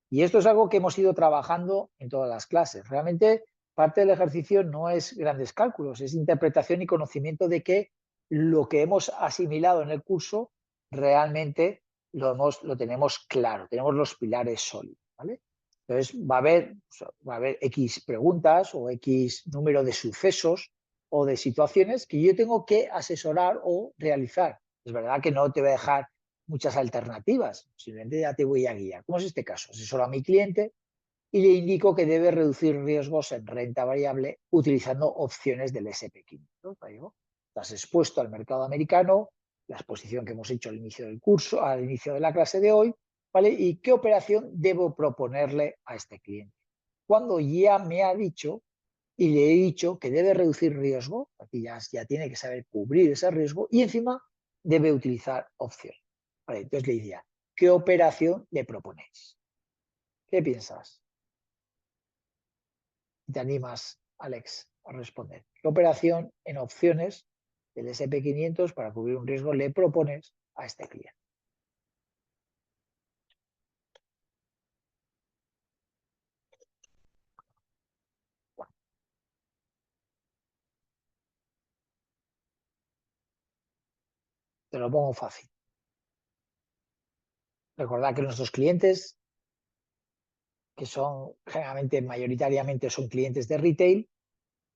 Y esto es algo que hemos ido trabajando en todas las clases. Realmente parte del ejercicio no es grandes cálculos, es interpretación y conocimiento de que lo que hemos asimilado en el curso realmente lo tenemos claro, tenemos los pilares sólidos, ¿vale? Entonces va a haber X preguntas o X número de sucesos o de situaciones que yo tengo que asesorar o realizar. Es verdad que no te voy a dejar muchas alternativas, simplemente ya te voy a guiar. ¿Cómo es este caso? Asesoro a mi cliente y le indico que debe reducir riesgos en renta variable utilizando opciones del SP500. Estás expuesto al mercado americano, la exposición que hemos hecho al inicio del curso, al inicio de la clase de hoy, ¿vale? ¿Y qué operación debo proponerle a este cliente? Cuando ya me ha dicho y le he dicho que debe reducir riesgo, aquí ya tiene que saber cubrir ese riesgo y encima debe utilizar opciones. Vale, entonces le diría, ¿qué operación le proponéis? ¿Qué piensas? ¿Te animas, Alex, a responder? ¿Qué operación en opciones del SP500 para cubrir un riesgo le propones a este cliente? Bueno, te lo pongo fácil. Recordad que nuestros clientes, que son generalmente, mayoritariamente son clientes de retail,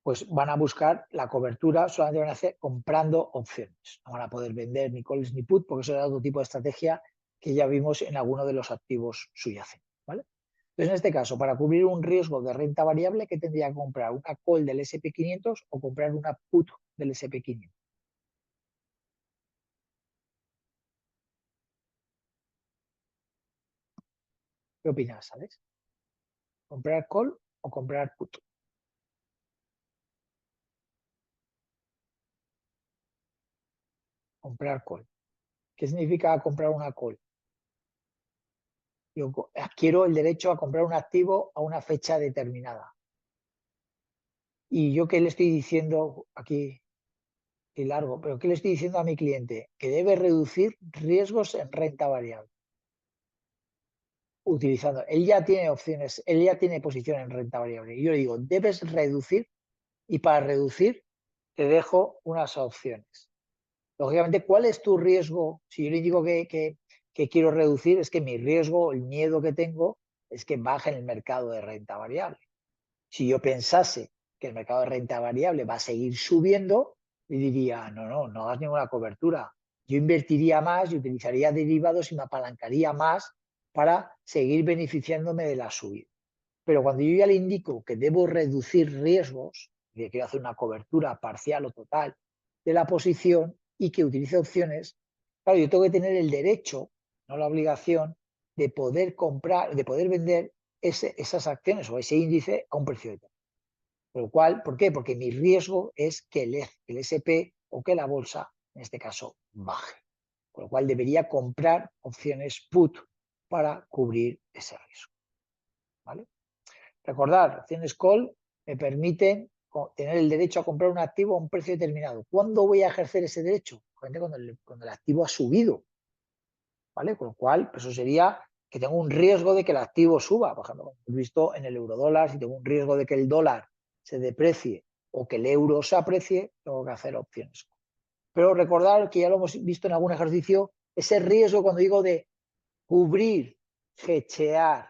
pues van a buscar la cobertura, solamente van a hacer comprando opciones. No van a poder vender ni calls ni put, porque eso es otro tipo de estrategia que ya vimos en alguno de los activos subyacentes, ¿vale? Entonces, en este caso, para cubrir un riesgo de renta variable, ¿qué tendría que comprar? ¿Una call del SP500 o comprar una put del SP500? ¿Qué opinas, Alex? ¿Comprar call o comprar put? Comprar call. ¿Qué significa comprar una call? Yo adquiero el derecho a comprar un activo a una fecha determinada. Y yo qué le estoy diciendo aquí, y largo, pero qué le estoy diciendo a mi cliente, que debe reducir riesgos en renta variable. Utilizando, él ya tiene opciones, él ya tiene posición en renta variable. Y yo le digo, debes reducir y para reducir te dejo unas opciones. Lógicamente, ¿cuál es tu riesgo? Si yo le digo que quiero reducir, es que mi riesgo, el miedo que tengo, es que baje en el mercado de renta variable. Si yo pensase que el mercado de renta variable va a seguir subiendo, le diría, no hagas ninguna cobertura. Yo invertiría más y utilizaría derivados y me apalancaría más para seguir beneficiándome de la subida. Pero cuando yo ya le indico que debo reducir riesgos, que quiero hacer una cobertura parcial o total de la posición y que utilice opciones, claro, yo tengo que tener el derecho, no la obligación, de poder comprar, de poder vender esas acciones o ese índice a un precio determinado. Por lo cual, ¿por qué? Porque mi riesgo es que el SP o que la bolsa, en este caso, baje. Con lo cual debería comprar opciones put para cubrir ese riesgo. ¿Vale? Recordar, opciones call me permiten tener el derecho a comprar un activo a un precio determinado. ¿Cuándo voy a ejercer ese derecho? Cuando el activo ha subido. ¿Vale? Con lo cual, eso sería que tengo un riesgo de que el activo suba. Por ejemplo, hemos visto en el eurodólar, si tengo un riesgo de que el dólar se deprecie o que el euro se aprecie, tengo que hacer opciones. Pero recordar que ya lo hemos visto en algún ejercicio, ese riesgo cuando digo de cubrir, hedgear,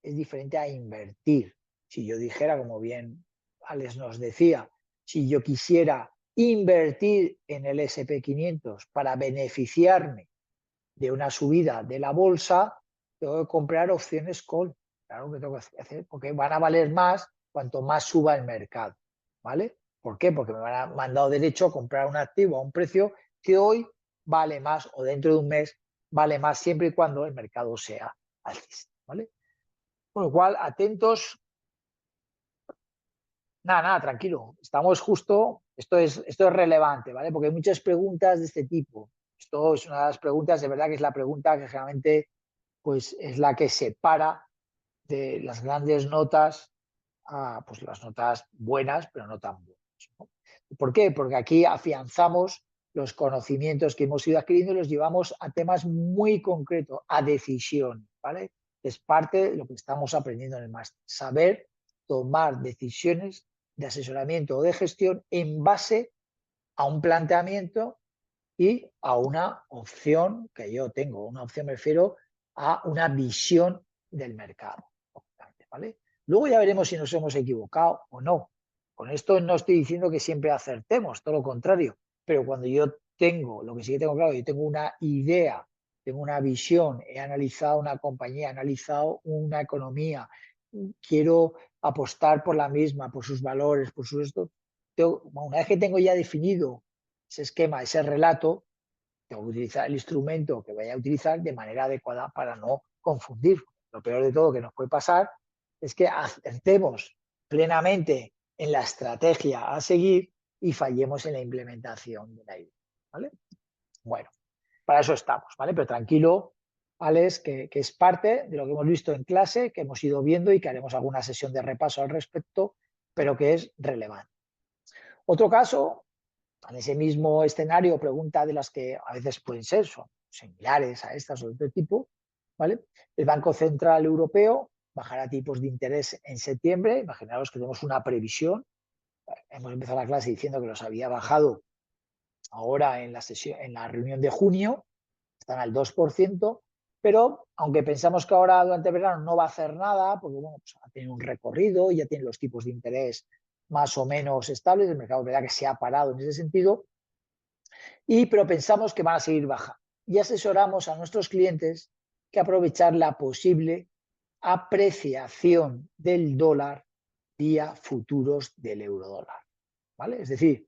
es diferente a invertir. Si yo dijera, como bien Alex nos decía, si yo quisiera invertir en el SP500 para beneficiarme de una subida de la bolsa, tengo que comprar opciones call. Claro que tengo que hacer, porque van a valer más cuanto más suba el mercado. ¿Vale? ¿Por qué? Porque me han dado derecho a comprar un activo a un precio que hoy vale más o dentro de un mes vale más siempre y cuando el mercado sea alcista. ¿Vale? Con lo cual, atentos. Nada, tranquilo. Estamos justo, esto es relevante, ¿vale? Porque hay muchas preguntas de este tipo. Esto es una de las preguntas, de verdad que es la pregunta que generalmente pues, es la que separa de las grandes notas a pues, las notas buenas, pero no tan buenas, ¿no? ¿Por qué? Porque aquí afianzamos los conocimientos que hemos ido adquiriendo los llevamos a temas muy concretos, a decisión, ¿vale? Es parte de lo que estamos aprendiendo en el máster, saber tomar decisiones de asesoramiento o de gestión en base a un planteamiento y a una opción que yo tengo. Una opción me refiero a una visión del mercado, ¿vale? Luego ya veremos si nos hemos equivocado o no. Con esto no estoy diciendo que siempre acertemos, todo lo contrario, pero cuando yo tengo, lo que sí que tengo claro, yo tengo una idea, tengo una visión, he analizado una compañía, he analizado una economía, quiero apostar por la misma, por sus valores, por sus esto. Una vez que tengo ya definido ese esquema, ese relato, tengo que utilizar el instrumento que vaya a utilizar de manera adecuada para no confundir. Lo peor de todo que nos puede pasar es que acertemos plenamente en la estrategia a seguir y fallemos en la implementación de la idea, ¿vale? Bueno, para eso estamos, ¿vale? Pero tranquilo, Alex, que es parte de lo que hemos visto en clase, que hemos ido viendo y que haremos alguna sesión de repaso al respecto, pero que es relevante. Otro caso, en ese mismo escenario, pregunta de las que a veces pueden ser, son similares a estas o de otro tipo, ¿vale? El Banco Central Europeo bajará tipos de interés en septiembre. Imaginaros que tenemos una previsión. Hemos empezado la clase diciendo que los había bajado ahora en la sesión, en la reunión de junio, están al 2%, pero aunque pensamos que ahora durante el verano no va a hacer nada, porque bueno, pues ha tenido un recorrido, ya tiene los tipos de interés más o menos estables, el mercado verdad que se ha parado en ese sentido, pero pensamos que van a seguir bajando. Y asesoramos a nuestros clientes que aprovechar la posible apreciación del dólar vía futuros del eurodólar, ¿vale? Es decir,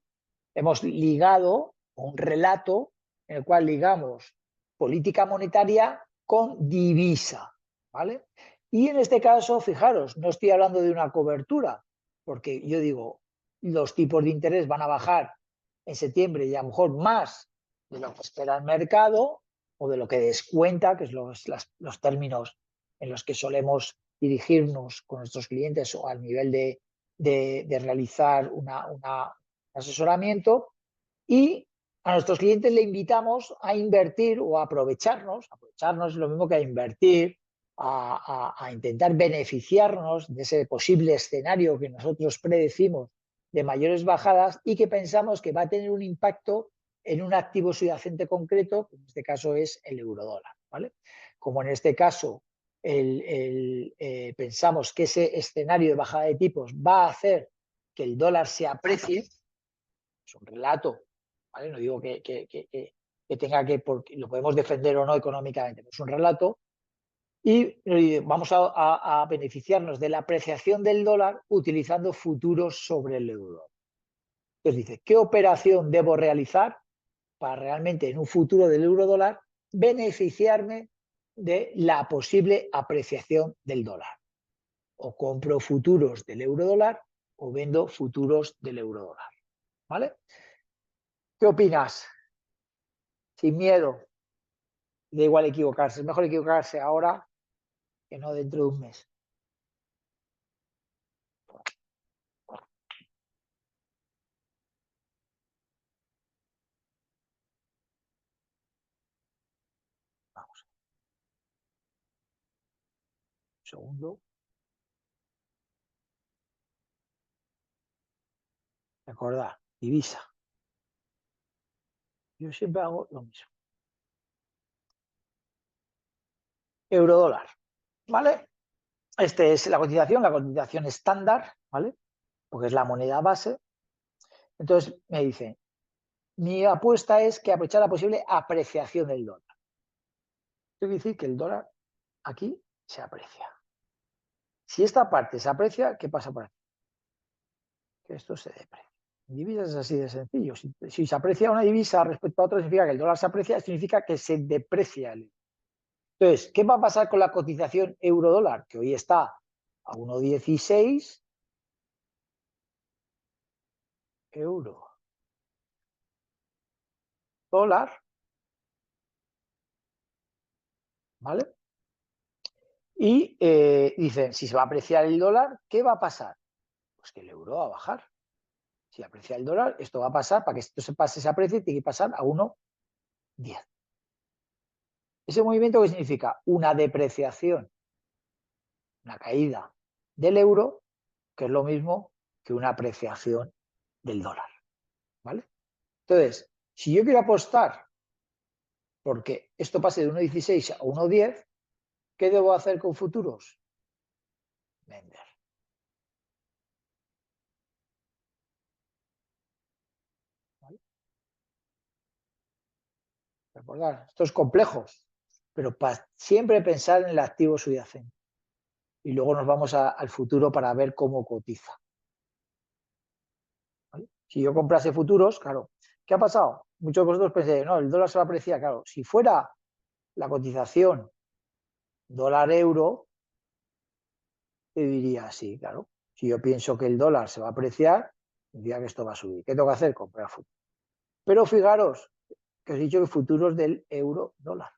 hemos ligado un relato en el cual ligamos política monetaria con divisa, ¿vale? Y en este caso, fijaros, no estoy hablando de una cobertura, porque yo digo, los tipos de interés van a bajar en septiembre y a lo mejor más de lo que espera el mercado o de lo que descuenta, que es los términos en los que solemos dirigirnos con nuestros clientes o al nivel de realizar un asesoramiento, y a nuestros clientes le invitamos a invertir o a aprovecharnos es lo mismo que a invertir, a intentar beneficiarnos de ese posible escenario que nosotros predecimos de mayores bajadas y que pensamos que va a tener un impacto en un activo subyacente concreto, que en este caso es el eurodólar, ¿vale? Como en este caso pensamos que ese escenario de bajada de tipos va a hacer que el dólar se aprecie, es un relato, ¿vale? No digo que tenga que, porque lo podemos defender o no económicamente, pero es un relato, y vamos a beneficiarnos de la apreciación del dólar utilizando futuros sobre el euro. Entonces dice, ¿qué operación debo realizar para realmente en un futuro del euro dólar beneficiarme de la posible apreciación del dólar? O compro futuros del euro dólar o vendo futuros del euro dólar, ¿vale? ¿Qué opinas? Sin miedo, da igual equivocarse, es mejor equivocarse ahora que no dentro de un mes. Vamos, un segundo. Recordad, divisa. Yo siempre hago lo mismo. Eurodólar, ¿vale? Esta es la cotización estándar, ¿vale? Porque es la moneda base. Entonces me dice, mi apuesta es que aprovechar la posible apreciación del dólar. Quiero decir que el dólar aquí se aprecia. Si esta parte se aprecia, ¿qué pasa por aquí? Que esto se deprecia. En divisas es así de sencillo. Si se aprecia una divisa respecto a otra, significa que el dólar se aprecia, significa que se deprecia el. Entonces, ¿qué va a pasar con la cotización euro-dólar? Que hoy está a 1,16 euro. Dólar, ¿vale? Y dicen, si se va a apreciar el dólar, ¿qué va a pasar? Pues que el euro va a bajar. Si aprecia el dólar, esto va a pasar, para que esto se pase, se aprecie, tiene que pasar a 1,10. ¿Ese movimiento qué significa? Una depreciación, una caída del euro, que es lo mismo que una apreciación del dólar. ¿Vale? Entonces, si yo quiero apostar porque esto pase de 1,16 a 1,10, ¿qué debo hacer con futuros? Vender. ¿Vale? Recordar, esto es complejo, pero siempre pensar en el activo subyacente. Y luego nos vamos al futuro para ver cómo cotiza. ¿Vale? Si yo comprase futuros, claro, ¿qué ha pasado? Muchos de vosotros pensáis, no, el dólar se va a apreciar, claro, si fuera la cotización dólar-euro, te diría sí, claro. Si yo pienso que el dólar se va a apreciar, diría que esto va a subir. ¿Qué tengo que hacer? Comprar futuros. Pero fijaros que os he dicho que futuros del euro-dólar,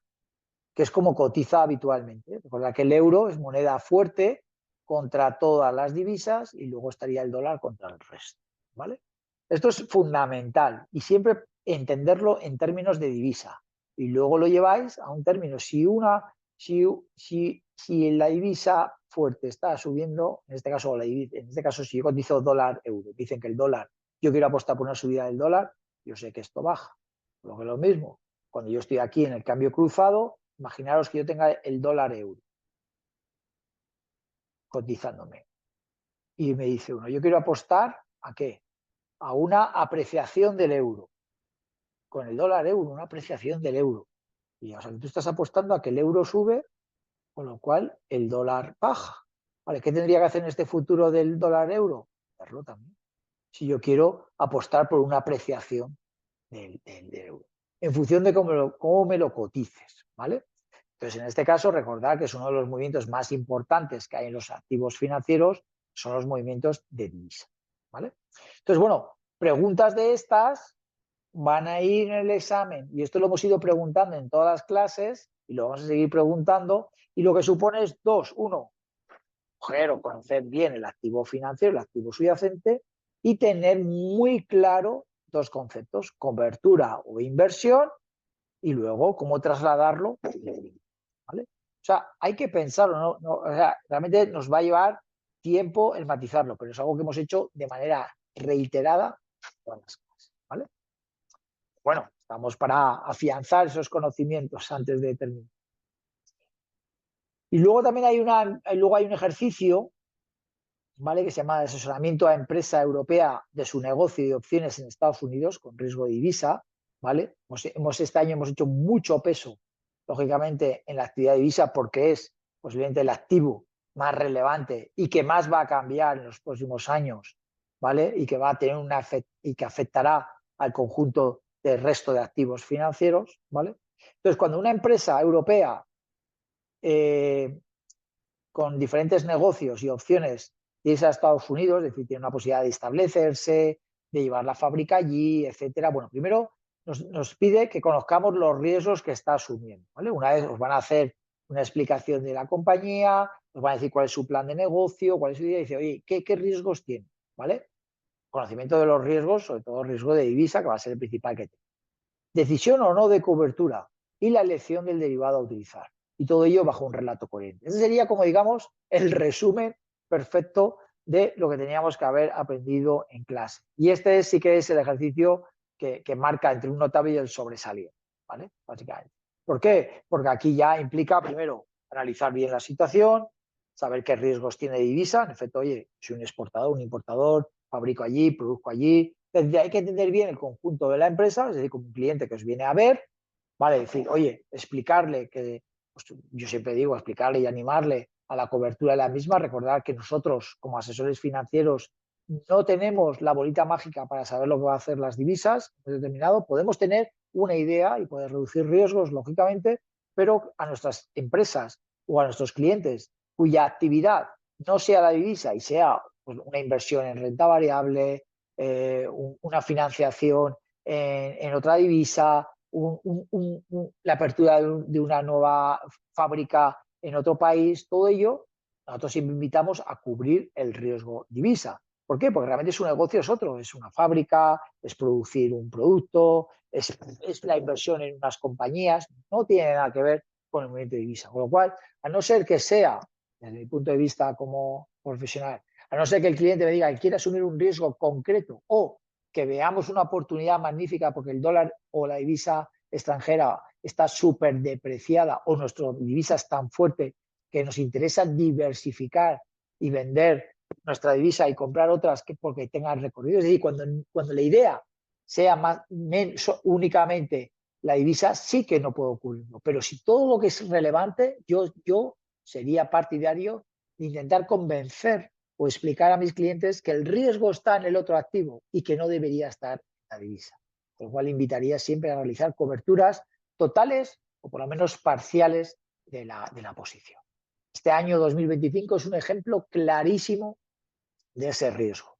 que es como cotiza habitualmente. Recuerda que el euro es moneda fuerte contra todas las divisas y luego estaría el dólar contra el resto. ¿Vale? Esto es fundamental y siempre entenderlo en términos de divisa. Y luego lo lleváis a un término. Si la divisa fuerte está subiendo, en este caso si yo cotizo dólar-euro, dicen que el dólar, yo quiero apostar por una subida del dólar, yo sé que esto baja. Lo que es lo mismo, cuando yo estoy aquí en el cambio cruzado, imaginaros que yo tenga el dólar-euro cotizándome. Y me dice uno, yo quiero apostar ¿a qué? A una apreciación del euro. Con el dólar-euro, una apreciación del euro. Y o sea, tú estás apostando a que el euro sube, con lo cual el dólar baja. ¿Vale? ¿Qué tendría que hacer en este futuro del dólar-euro? Verlo también. Si yo quiero apostar por una apreciación del euro. En función de cómo me lo cotices. ¿Vale? Entonces, en este caso, recordad que es uno de los movimientos más importantes que hay en los activos financieros, son los movimientos de divisa. ¿Vale? Entonces, bueno, preguntas de estas van a ir en el examen, y esto lo hemos ido preguntando en todas las clases, y lo vamos a seguir preguntando, y lo que supone es dos. Uno, coger o conocer bien el activo financiero, el activo subyacente, y tener muy claro dos conceptos, cobertura o inversión, y luego cómo trasladarlo. ¿Vale? O sea, hay que pensarlo, o sea, realmente nos va a llevar tiempo el matizarlo, pero es algo que hemos hecho de manera reiterada todas las clases. ¿Vale? Bueno, estamos para afianzar esos conocimientos antes de terminar. Y luego también hay un ejercicio, ¿vale? Que se llama asesoramiento a empresa europea de su negocio y de opciones en Estados Unidos con riesgo de divisa, ¿vale? Este año hemos hecho mucho peso, lógicamente, en la actividad de divisa porque es posiblemente el activo más relevante y que más va a cambiar en los próximos años, ¿vale? Y que va a tener y que afectará al conjunto del resto de activos financieros, ¿vale? Entonces, cuando una empresa europea con diferentes negocios y opciones de irse a Estados Unidos, es decir, tiene una posibilidad de establecerse, de llevar la fábrica allí, etcétera. Bueno, primero nos pide que conozcamos los riesgos que está asumiendo, ¿vale? Una vez os van a hacer una explicación de la compañía, os van a decir cuál es su plan de negocio, cuál es su idea, y dice, oye, ¿qué riesgos tiene? ¿Vale? Conocimiento de los riesgos, sobre todo el riesgo de divisa, que va a ser el principal que tiene. Decisión o no de cobertura y la elección del derivado a utilizar. Y todo ello bajo un relato coherente. Ese sería, como digamos, el resumen perfecto de lo que teníamos que haber aprendido en clase. Y este sí que es el ejercicio que marca entre un notable y el sobresaliente, ¿vale? Básicamente. ¿Por qué? Porque aquí ya implica, primero, analizar bien la situación, saber qué riesgos tiene divisa. En efecto, oye, soy un exportador, un importador, fabrico allí, produzco allí. Entonces, hay que entender bien el conjunto de la empresa, es decir, como un cliente que os viene a ver, ¿vale? Decir, oye, explicarle que, pues, yo siempre digo, explicarle y animarle a la cobertura de la misma. Recordar que nosotros, como asesores financieros, no tenemos la bolita mágica para saber lo que va a hacer las divisas determinado. Podemos tener una idea y poder reducir riesgos, lógicamente, pero a nuestras empresas o a nuestros clientes cuya actividad no sea la divisa y sea pues, una inversión en renta variable, una financiación en otra divisa, la apertura de una nueva fábrica en otro país, todo ello, nosotros siempre invitamos a cubrir el riesgo divisa. ¿Por qué? Porque realmente su negocio es otro, es una fábrica, es producir un producto, es la inversión en unas compañías, no tiene nada que ver con el movimiento de divisa. Con lo cual, a no ser que sea, desde mi punto de vista como profesional, a no ser que el cliente me diga que quiere asumir un riesgo concreto o que veamos una oportunidad magnífica porque el dólar o la divisa extranjera está súper depreciada o nuestra divisa es tan fuerte que nos interesa diversificar y vender nuestra divisa y comprar otras que porque tengan recorrido. Es decir, cuando la idea sea únicamente la divisa, sí que no puedo ocurrirlo. Pero si todo lo que es relevante, yo sería partidario de intentar convencer o explicar a mis clientes que el riesgo está en el otro activo y que no debería estar en la divisa. Con lo cual invitaría siempre a realizar coberturas totales o por lo menos parciales de la posición. Este año 2025 es un ejemplo clarísimo de ese riesgo.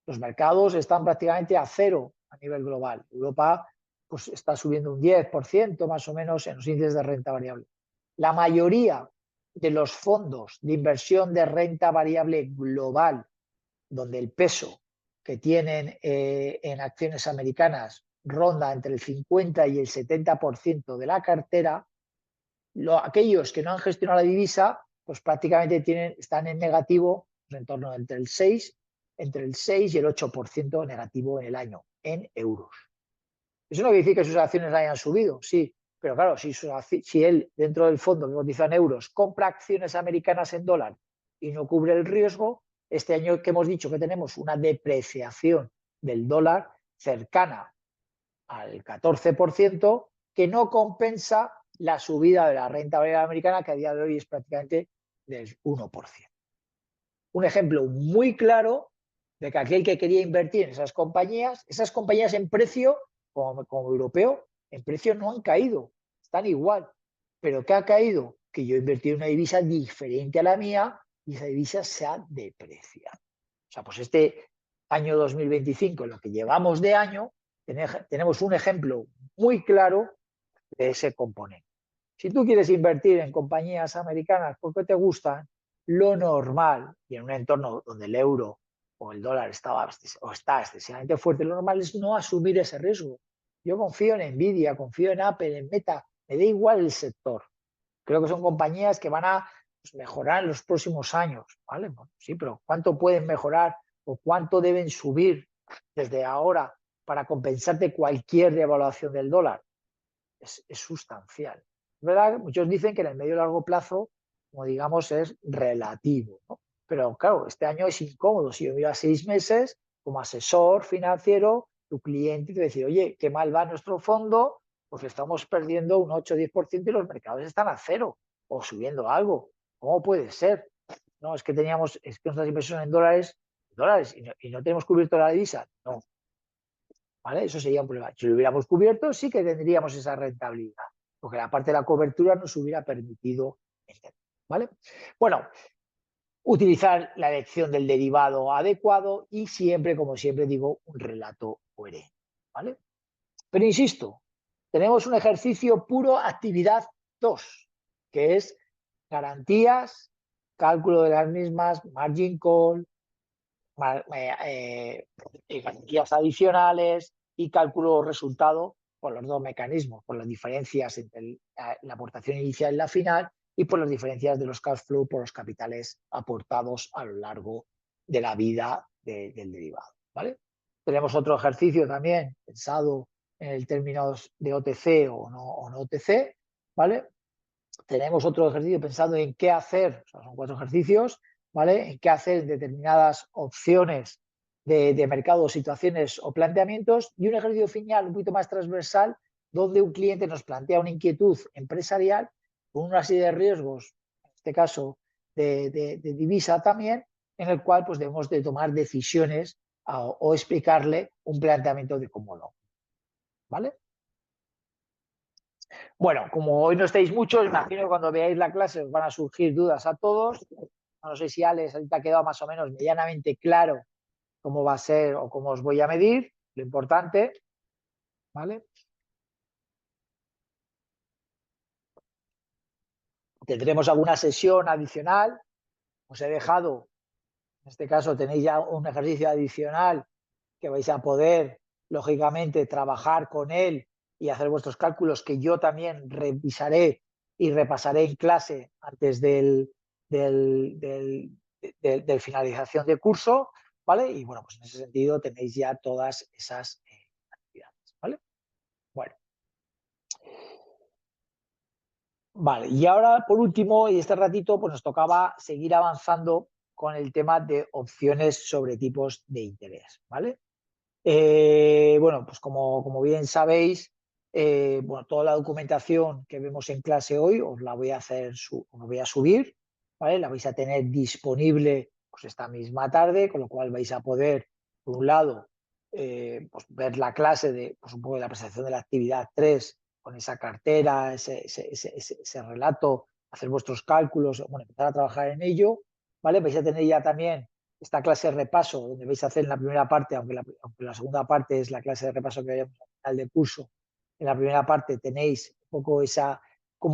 Los mercados están prácticamente a cero a nivel global. Europa pues, está subiendo un 10% más o menos en los índices de renta variable. La mayoría de los fondos de inversión de renta variable global, donde el peso que tienen en acciones americanas ronda entre el 50 y el 70% de la cartera, aquellos que no han gestionado la divisa, pues prácticamente están en negativo, en torno entre el 6 y el 8% negativo en el año, en euros. Eso no quiere decir que sus acciones hayan subido, sí, pero claro, si él dentro del fondo que cotiza en euros compra acciones americanas en dólar y no cubre el riesgo, este año que hemos dicho que tenemos una depreciación del dólar cercana al 14%, que no compensa la subida de la renta variable americana, que a día de hoy es prácticamente del 1%. Un ejemplo muy claro de que aquel que quería invertir en esas compañías en precio, como europeo, en precio no han caído, están igual. Pero ¿qué ha caído? Que yo invertí en una divisa diferente a la mía y esa divisa se ha depreciado. O sea, pues este año 2025, en lo que llevamos de año, tenemos un ejemplo muy claro de ese componente. Si tú quieres invertir en compañías americanas porque te gustan, lo normal, y en un entorno donde el euro o el dólar está excesivamente fuerte, lo normal es no asumir ese riesgo. Yo confío en Nvidia, confío en Apple, en Meta, me da igual el sector. Creo que son compañías que van a mejorar en los próximos años, ¿vale? Bueno, sí, pero ¿cuánto pueden mejorar o cuánto deben subir desde ahora para compensarte cualquier devaluación del dólar? Es sustancial. ¿Verdad? Muchos dicen que en el medio y largo plazo, como digamos, es relativo, ¿no? Pero claro, este año es incómodo. Si yo miro a 6 meses, como asesor financiero, tu cliente te dice, oye, qué mal va nuestro fondo, pues estamos perdiendo un 8 o 10% y los mercados están a cero o subiendo algo. ¿Cómo puede ser? No, es que nuestras inversiones en dólares y no tenemos cubierto la divisa. No, ¿vale? Eso sería un problema. Si lo hubiéramos cubierto, sí que tendríamos esa rentabilidad, porque la parte de la cobertura nos hubiera permitido, ¿vale? Bueno, utilizar la elección del derivado adecuado y siempre, como siempre digo, un relato coherente, ¿vale? Pero insisto, tenemos un ejercicio puro actividad 2, que es garantías, cálculo de las mismas, margin call, garantías adicionales y cálculo resultado por los dos mecanismos, por las diferencias entre la aportación inicial y la final y por las diferencias de los cash flow por los capitales aportados a lo largo de la vida del derivado, ¿vale? Tenemos otro ejercicio también pensado en el términos de OTC o no OTC, ¿vale? Tenemos otro ejercicio pensando en qué hacer, o sea, son 4 ejercicios, ¿vale? En qué hacer en determinadas opciones de mercado, situaciones o planteamientos, y un ejercicio final un poquito más transversal, donde un cliente nos plantea una inquietud empresarial con una serie de riesgos, en este caso de divisa también, en el cual pues debemos de tomar decisiones o explicarle un planteamiento de cómo no, ¿vale? Bueno, como hoy no estáis muchos, imagino que cuando veáis la clase os van a surgir dudas a todos. No sé si Alex ahorita ha quedado más o menos medianamente claro cómo va a ser o cómo os voy a medir, lo importante, ¿vale? Tendremos alguna sesión adicional. Os he dejado En este caso tenéis ya un ejercicio adicional que vais a poder, lógicamente, trabajar con él y hacer vuestros cálculos, que yo también revisaré y repasaré en clase antes del finalización de curso, ¿vale? Y bueno, pues en ese sentido tenéis ya todas esas actividades, ¿vale? Bueno. Vale, y ahora por último, y este ratito, pues nos tocaba seguir avanzando con el tema de opciones sobre tipos de interés, ¿vale? Bueno, pues como bien sabéis, bueno, toda la documentación que vemos en clase hoy os la voy a os la voy a subir, ¿vale? La vais a tener disponible pues esta misma tarde, con lo cual vais a poder, por un lado, pues ver la clase de, pues un poco de la presentación de la actividad 3 con esa cartera, ese relato, hacer vuestros cálculos, bueno, empezar a trabajar en ello, ¿vale? Vais a tener ya también esta clase de repaso, donde vais a hacer en la primera parte, aunque la segunda parte es la clase de repaso que hayamos al final del curso, en la primera parte tenéis un poco esa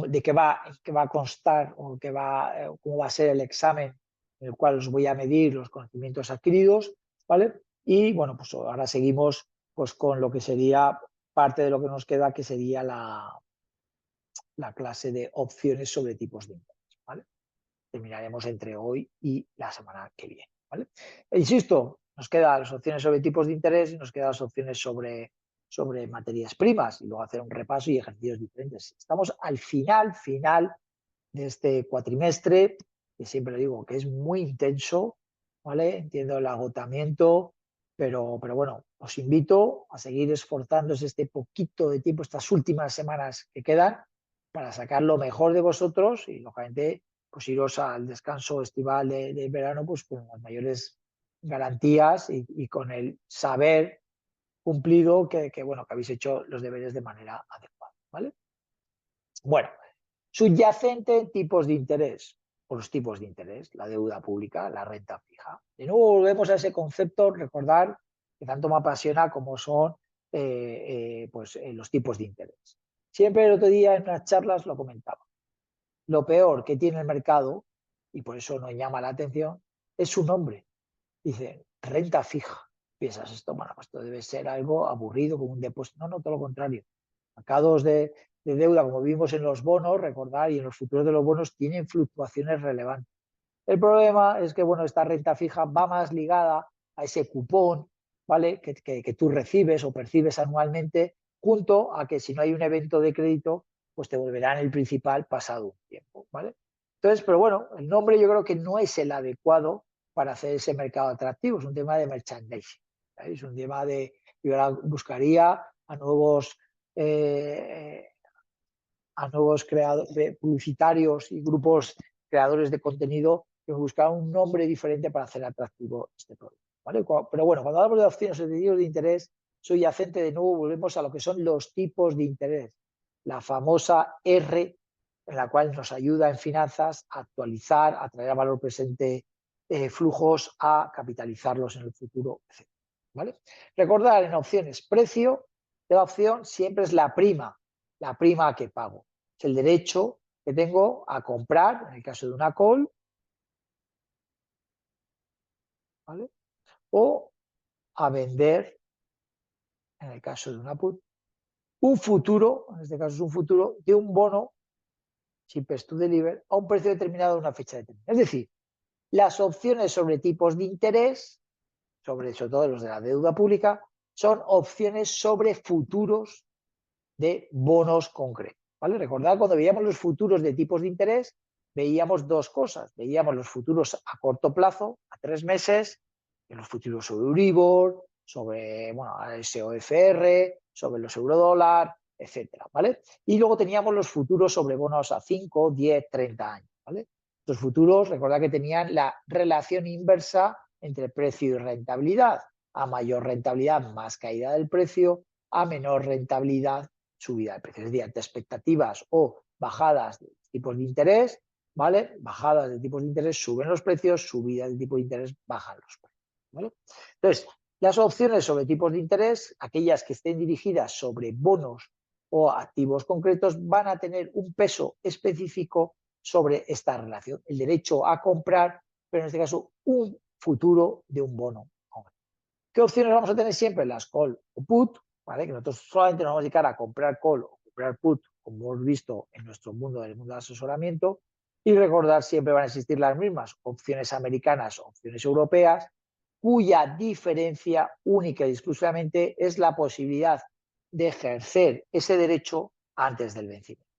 de qué va a constar o cómo va a ser el examen en el cual os voy a medir los conocimientos adquiridos, ¿vale? Y bueno, pues ahora seguimos pues con lo que sería parte de lo que nos queda, que sería la clase de opciones sobre tipos de interés, ¿vale? Terminaremos entre hoy y la semana que viene, ¿vale? E insisto, nos quedan las opciones sobre tipos de interés y nos quedan las opciones sobre materias primas y luego hacer un repaso y ejercicios diferentes. Estamos al final de este cuatrimestre, que siempre digo que es muy intenso, ¿vale? Entiendo el agotamiento, pero bueno, os invito a seguir esforzándose este poquito de tiempo, estas últimas semanas que quedan, para sacar lo mejor de vosotros y, lógicamente, pues iros al descanso estival de verano pues con las mayores garantías y con el saber cumplido bueno, que habéis hecho los deberes de manera adecuada, ¿vale? Bueno, subyacente tipos de interés, o los tipos de interés, la deuda pública, la renta fija. De nuevo volvemos a ese concepto, recordar que tanto me apasiona como son los tipos de interés. Siempre el otro día en unas charlas lo comentaba. Lo peor que tiene el mercado, y por eso nos llama la atención, es su nombre. Dice, renta fija. Piensas esto, bueno, pues esto debe ser algo aburrido, como un depósito. No, todo lo contrario. Mercados de deuda, como vimos en los bonos, recordar, y en los futuros de los bonos, tienen fluctuaciones relevantes. El problema es que, bueno, esta renta fija va más ligada a ese cupón, ¿vale? Que tú recibes o percibes anualmente, junto a que si no hay un evento de crédito, pues te devolverán el principal pasado un tiempo, ¿vale? Entonces, pero bueno, el nombre yo creo que no es el adecuado para hacer ese mercado atractivo, es un tema de merchandising, ¿vale? Es un tema de, yo ahora buscaría eh, a nuevos publicitarios y grupos creadores de contenido que buscaban un nombre diferente para hacer atractivo este producto, ¿vale? Pero bueno, cuando hablamos de opciones de tipos de interés subyacente, de nuevo volvemos a lo que son los tipos de interés, la famosa R, en la cual nos ayuda en finanzas a actualizar, a traer a valor presente flujos, a capitalizarlos en el futuro, etc. ¿Vale? Recordar en opciones, precio de la opción siempre es la prima que pago. Es el derecho que tengo a comprar, en el caso de una call, ¿vale? O a vender, en el caso de una put, un futuro, en este caso es un futuro, de un bono, shippers to deliver, a un precio determinado a una fecha determinada. Es decir, las opciones sobre tipos de interés, sobre todo los de la deuda pública, son opciones sobre futuros de bonos concretos, ¿vale? Recordad, cuando veíamos los futuros de tipos de interés, veíamos dos cosas. Veíamos los futuros a corto plazo, a 3 meses, los futuros sobre Euribor, sobre SOFR, sobre los eurodólar, etcétera, ¿vale? Y luego teníamos los futuros sobre bonos a 5, 10, 30 años, ¿vale? Los futuros, recordad que tenían la relación inversa entre precio y rentabilidad. A mayor rentabilidad, más caída del precio; a menor rentabilidad, subida de precios. Es decir, ante expectativas o bajadas de tipos de interés, ¿vale? Bajadas de tipos de interés suben los precios, subida de tipo de interés bajan los precios, ¿vale? Entonces, las opciones sobre tipos de interés, aquellas que estén dirigidas sobre bonos o activos concretos, van a tener un peso específico sobre esta relación. El derecho a comprar, pero en este caso un futuro de un bono. ¿Qué opciones vamos a tener siempre? Las call o put, ¿vale? Que nosotros solamente nos vamos a dedicar a comprar call o comprar put, como hemos visto en nuestro mundo, del mundo del asesoramiento, y recordar siempre van a existir las mismas opciones americanas, opciones europeas, cuya diferencia única y exclusivamente es la posibilidad de ejercer ese derecho antes del vencimiento.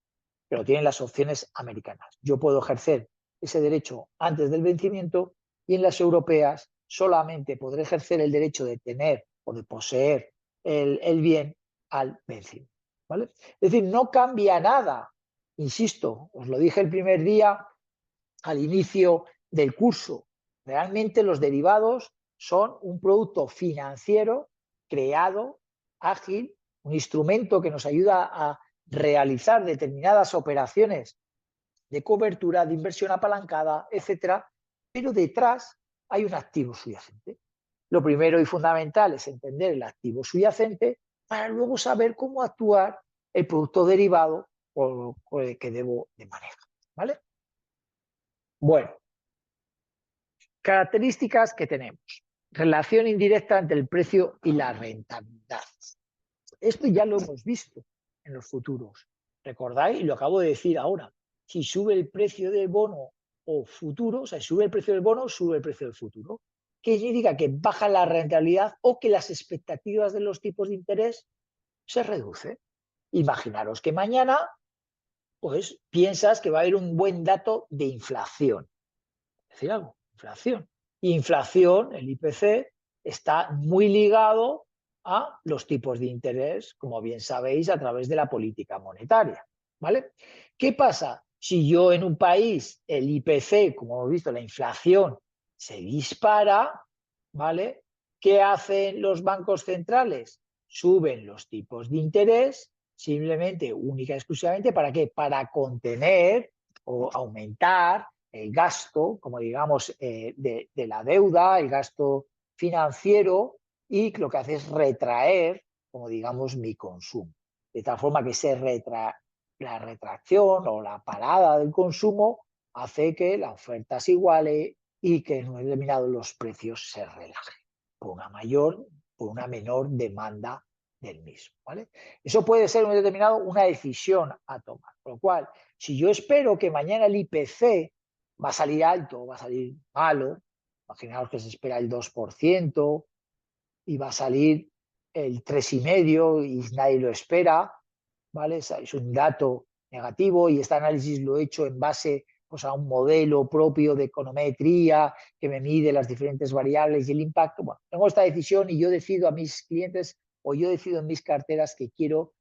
Pero tienen las opciones americanas. Yo puedo ejercer ese derecho antes del vencimiento y en las europeas solamente podré ejercer el derecho de tener o de poseer el bien al vencimiento. ¿Vale? Es decir, no cambia nada. Insisto, os lo dije el primer día al inicio del curso. Realmente los derivados son un producto financiero creado, ágil, un instrumento que nos ayuda a realizar determinadas operaciones de cobertura, de inversión apalancada, etcétera, pero detrás hay un activo subyacente. Lo primero y fundamental es entender el activo subyacente para luego saber cómo actuar el producto derivado que debo de manejar. ¿Vale? Bueno, características que tenemos. Relación indirecta entre el precio y la rentabilidad. Esto ya lo hemos visto en los futuros. ¿Recordáis? Y lo acabo de decir ahora. Si sube el precio del bono o futuro, o sea, si sube el precio del bono, sube el precio del futuro. ¿Qué significa? Que baja la rentabilidad o que las expectativas de los tipos de interés se reducen. Imaginaros que mañana, pues, piensas que va a haber un buen dato de inflación. Es decir, algo, inflación. Inflación, el IPC, está muy ligado a los tipos de interés, como bien sabéis, a través de la política monetaria. ¿Vale? ¿Qué pasa? Si yo en un país el IPC, como hemos visto, la inflación se dispara, ¿vale? ¿Qué hacen los bancos centrales? Suben los tipos de interés, simplemente, única y exclusivamente, ¿para qué? Para contener o aumentar el gasto, como digamos, de la deuda, el gasto financiero, y lo que hace es retraer, como digamos, mi consumo. De tal forma que la retracción o la parada del consumo hace que la oferta se iguale y que en un determinado los precios se relajen por una menor demanda del mismo. ¿Vale? Eso puede ser un determinado una decisión a tomar. Con lo cual, si yo espero que mañana el IPC va a salir alto, va a salir malo, imaginaos que se espera el 2% y va a salir el 3,5% y nadie lo espera, ¿vale? Es un dato negativo y este análisis lo he hecho en base, pues, a un modelo propio de econometría que me mide las diferentes variables y el impacto. Bueno, tengo esta decisión y yo decido a mis clientes o yo decido en mis carteras que quiero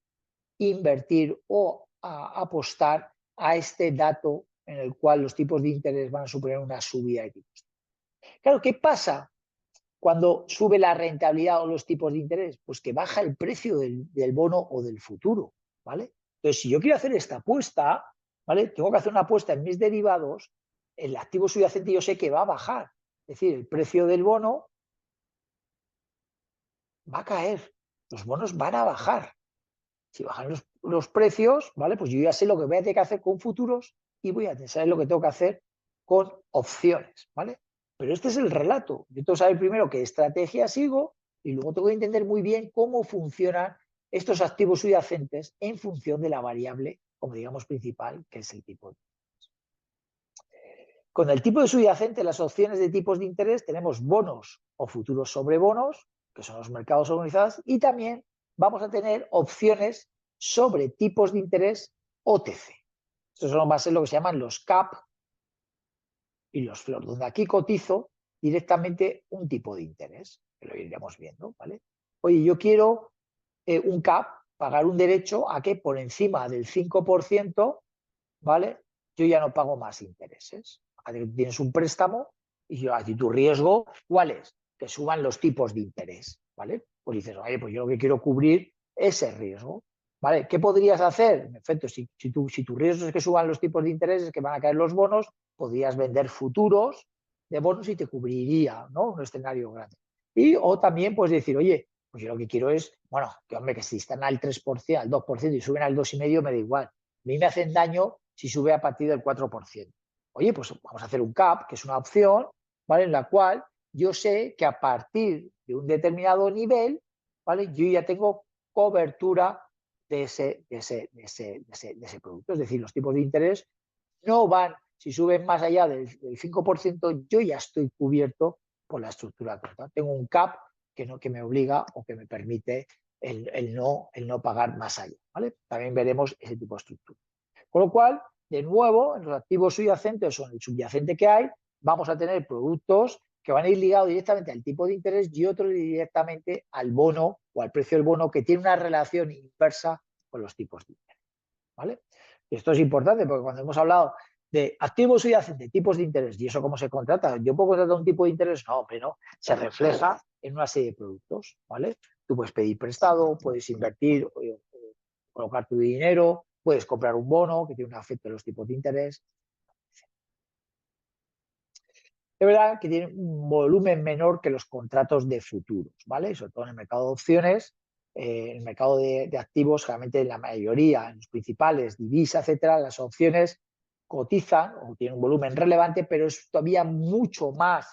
invertir o apostar a este dato en el cual los tipos de interés van a suponer una subida de tipos. Claro, ¿qué pasa cuando sube la rentabilidad o los tipos de interés? Pues que baja el precio del bono o del futuro, ¿vale? Entonces, si yo quiero hacer esta apuesta, ¿vale? Tengo que hacer una apuesta en mis derivados, el activo subyacente yo sé que va a bajar, es decir, el precio del bono va a caer, los bonos van a bajar. Si bajan los precios, ¿vale? Pues yo ya sé lo que voy a tener que hacer con futuros y voy a saber lo que tengo que hacer con opciones, ¿vale? Pero este es el relato. Yo tengo que saber primero qué estrategia sigo y luego tengo que entender muy bien cómo funcionan estos activos subyacentes en función de la variable, como digamos, principal, que es el tipo. Con el tipo de subyacente, las opciones de tipos de interés, tenemos bonos o futuros sobre bonos, que son los mercados organizados, y también vamos a tener opciones sobre tipos de interés OTC. Estos va a ser lo que se llaman los CAP y los FLOR, donde aquí cotizo directamente un tipo de interés, que lo iremos viendo, ¿vale? Oye, yo quiero un CAP, pagar un derecho a que por encima del 5%, ¿vale? Yo ya no pago más intereses. Tienes un préstamo y a ti tu riesgo, ¿cuál es? Que suban los tipos de interés, ¿vale? Pues dices, oye, pues yo lo que quiero cubrir ese riesgo, ¿vale? ¿Qué podrías hacer? En efecto, si tu riesgo es que suban los tipos de interés, es que van a caer los bonos, podrías vender futuros de bonos y te cubriría, ¿no? Un escenario grande. O también puedes decir, oye, pues yo lo que quiero es, bueno, que hombre, que si están al 3%, al 2% y suben al 2,5%, me da igual. A mí me hacen daño si sube a partir del 4%. Oye, pues vamos a hacer un CAP, que es una opción, ¿vale? En la cual yo sé que a partir de un determinado nivel, ¿vale? Yo ya tengo cobertura de ese producto. Es decir, los tipos de interés no van, si suben más allá del 5%, yo ya estoy cubierto por la estructura contrata. Tengo un cap que me obliga o que me permite el no pagar más allá, ¿vale? También veremos ese tipo de estructura. Con lo cual, de nuevo, en los activos subyacentes o en el subyacente que hay, vamos a tener productos que van a ir ligados directamente al tipo de interés y otros directamente al bono o al precio del bono, que tiene una relación inversa con los tipos de interés, ¿vale? Y esto es importante porque cuando hemos hablado de activos subyacentes, tipos de interés, y eso cómo se contrata, ¿yo puedo contratar un tipo de interés? No, pero se refleja en una serie de productos, ¿vale? Tú puedes pedir prestado, puedes invertir, colocar tu dinero, puedes comprar un bono que tiene un efecto en los tipos de interés. Es verdad que tiene un volumen menor que los contratos de futuros, ¿vale? Sobre todo en el mercado de opciones, en el mercado de activos, generalmente en la mayoría, en los principales, divisa, etcétera, las opciones cotizan o tienen un volumen relevante, pero es todavía mucho más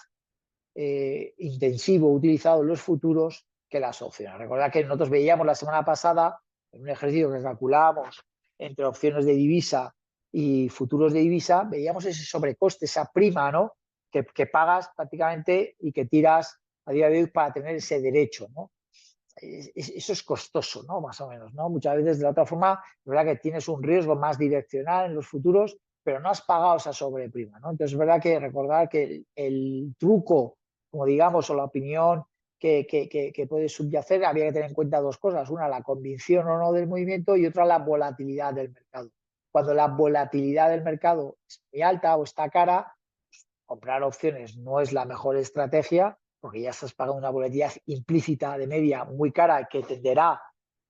intensivo utilizado en los futuros que las opciones. Recordad que nosotros veíamos la semana pasada, en un ejercicio que calculábamos entre opciones de divisa y futuros de divisa, veíamos ese sobrecoste, esa prima, ¿no? Que pagas prácticamente y que tiras a día de hoy para tener ese derecho, ¿no? Eso es costoso, ¿no? Más o menos, ¿no? Muchas veces de la otra forma, es verdad que tienes un riesgo más direccional en los futuros, pero no has pagado esa sobreprima, ¿no? Entonces es verdad que recordar que el truco, como digamos, o la opinión que puede subyacer, habría que tener en cuenta dos cosas. Una, la convicción o no del movimiento, y otra, la volatilidad del mercado. Cuando la volatilidad del mercado es muy alta o está cara, comprar opciones no es la mejor estrategia, porque ya estás pagando una volatilidad implícita de media muy cara que tenderá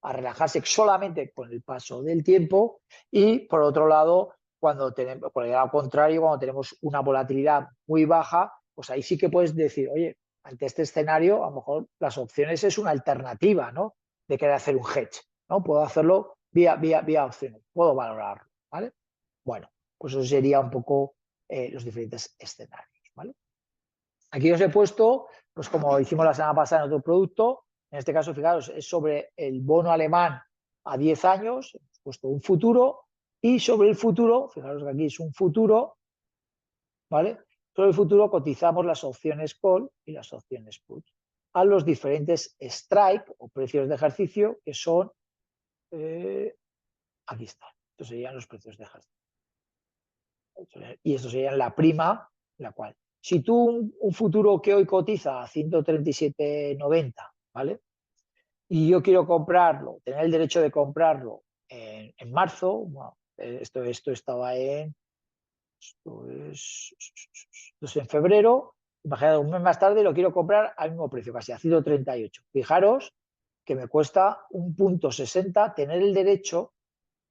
a relajarse solamente con el paso del tiempo. Y por otro lado, cuando tenemos, por el lado contrario, cuando tenemos una volatilidad muy baja, pues ahí sí que puedes decir, oye, ante este escenario, a lo mejor las opciones es una alternativa, ¿no? De querer hacer un hedge, ¿no? Puedo hacerlo vía opciones, puedo valorarlo, ¿vale? Bueno, pues eso sería un poco los diferentes escenarios, ¿vale? Aquí os he puesto, pues como hicimos la semana pasada en otro producto, en este caso, fijaros, es sobre el bono alemán a 10 años, he puesto un futuro, y sobre el futuro, fijaros que aquí es un futuro, ¿vale? Sobre el futuro cotizamos las opciones call y las opciones put a los diferentes strike o precios de ejercicio que son, aquí están, estos serían los precios de ejercicio. Y esto sería la prima, la cual, si tú un futuro que hoy cotiza a 137,90, ¿vale? Y yo quiero comprarlo, tener el derecho de comprarlo en marzo, bueno, esto estaba esto es en febrero, imagínate, un mes más tarde lo quiero comprar al mismo precio, casi a 138. Fijaros que me cuesta 1,60 tener el derecho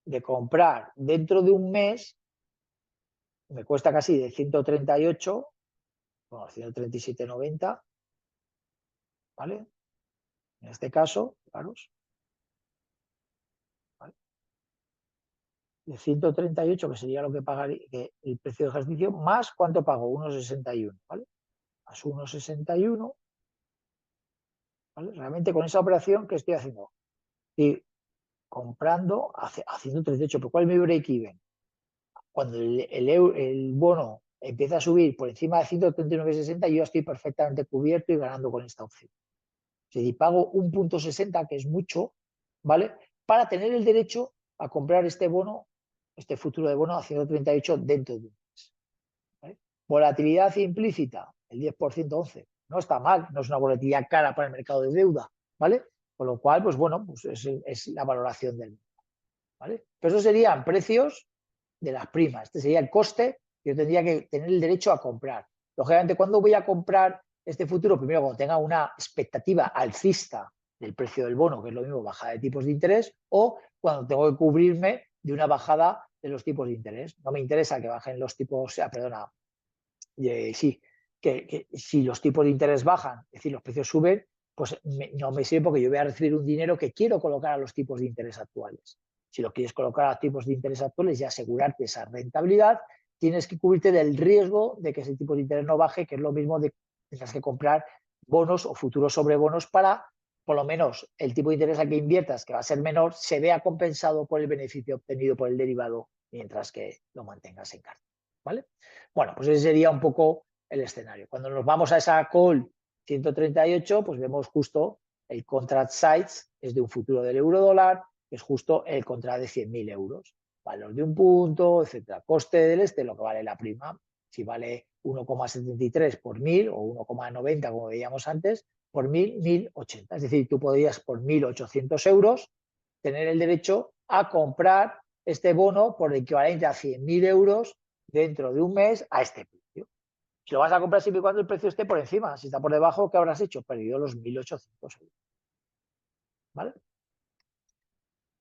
de comprar dentro de un mes, me cuesta casi de 138, bueno, 137,90, ¿vale? En este caso, fijaros, ¿vale? De 138, que sería lo que pagaría, que el precio de ejercicio, más ¿cuánto pago? 1,61, ¿vale? Más 1,61, ¿vale? Realmente con esa operación, ¿qué estoy haciendo? Estoy comprando a 138, pero ¿cuál es mi break-even? Cuando el bono empieza a subir por encima de 139,60, yo estoy perfectamente cubierto y ganando con esta opción. Si pago 1,60, que es mucho, ¿vale? Para tener el derecho a comprar este bono, este futuro de bono a 138 dentro de un mes, ¿vale? Volatilidad implícita, el 10%, 11. No está mal, no es una volatilidad cara para el mercado de deuda, ¿vale? Con lo cual, pues bueno, pues es la valoración del mercado, ¿vale? Pero eso serían precios de las primas. Este sería el coste que yo tendría que tener el derecho a comprar. Lógicamente, ¿cuándo voy a comprar este futuro? Primero, cuando tenga una expectativa alcista del precio del bono, que es lo mismo, bajada de tipos de interés, o cuando tengo que cubrirme de una bajada de los tipos de interés. No me interesa que bajen los tipos, perdona, sí, que si los tipos de interés bajan, es decir, los precios suben, pues no me sirve, porque yo voy a recibir un dinero que quiero colocar a los tipos de interés actuales. Si lo quieres colocar a tipos de interés actuales y asegurarte esa rentabilidad, tienes que cubrirte del riesgo de que ese tipo de interés no baje, que es lo mismo de tendrás que comprar bonos o futuros sobre bonos para, por lo menos, el tipo de interés al que inviertas, que va a ser menor, se vea compensado por el beneficio obtenido por el derivado mientras que lo mantengas en cartera, ¿vale? Bueno, pues ese sería un poco el escenario. Cuando nos vamos a esa call 138, pues vemos justo el contract size, es de un futuro del euro dólar, que es justo el contract de 100.000 euros. Valor de un punto, etcétera. Coste del lo que vale la prima. Si vale 1,73 por 1.000 o 1,90 como veíamos antes, por 1.000, 1.080. Es decir, tú podrías por 1.800 euros tener el derecho a comprar este bono por el equivalente a 100.000 euros dentro de un mes a este precio. Si lo vas a comprar siempre y cuando el precio esté por encima, si está por debajo, ¿qué habrás hecho? Perdido los 1.800 euros. ¿Vale?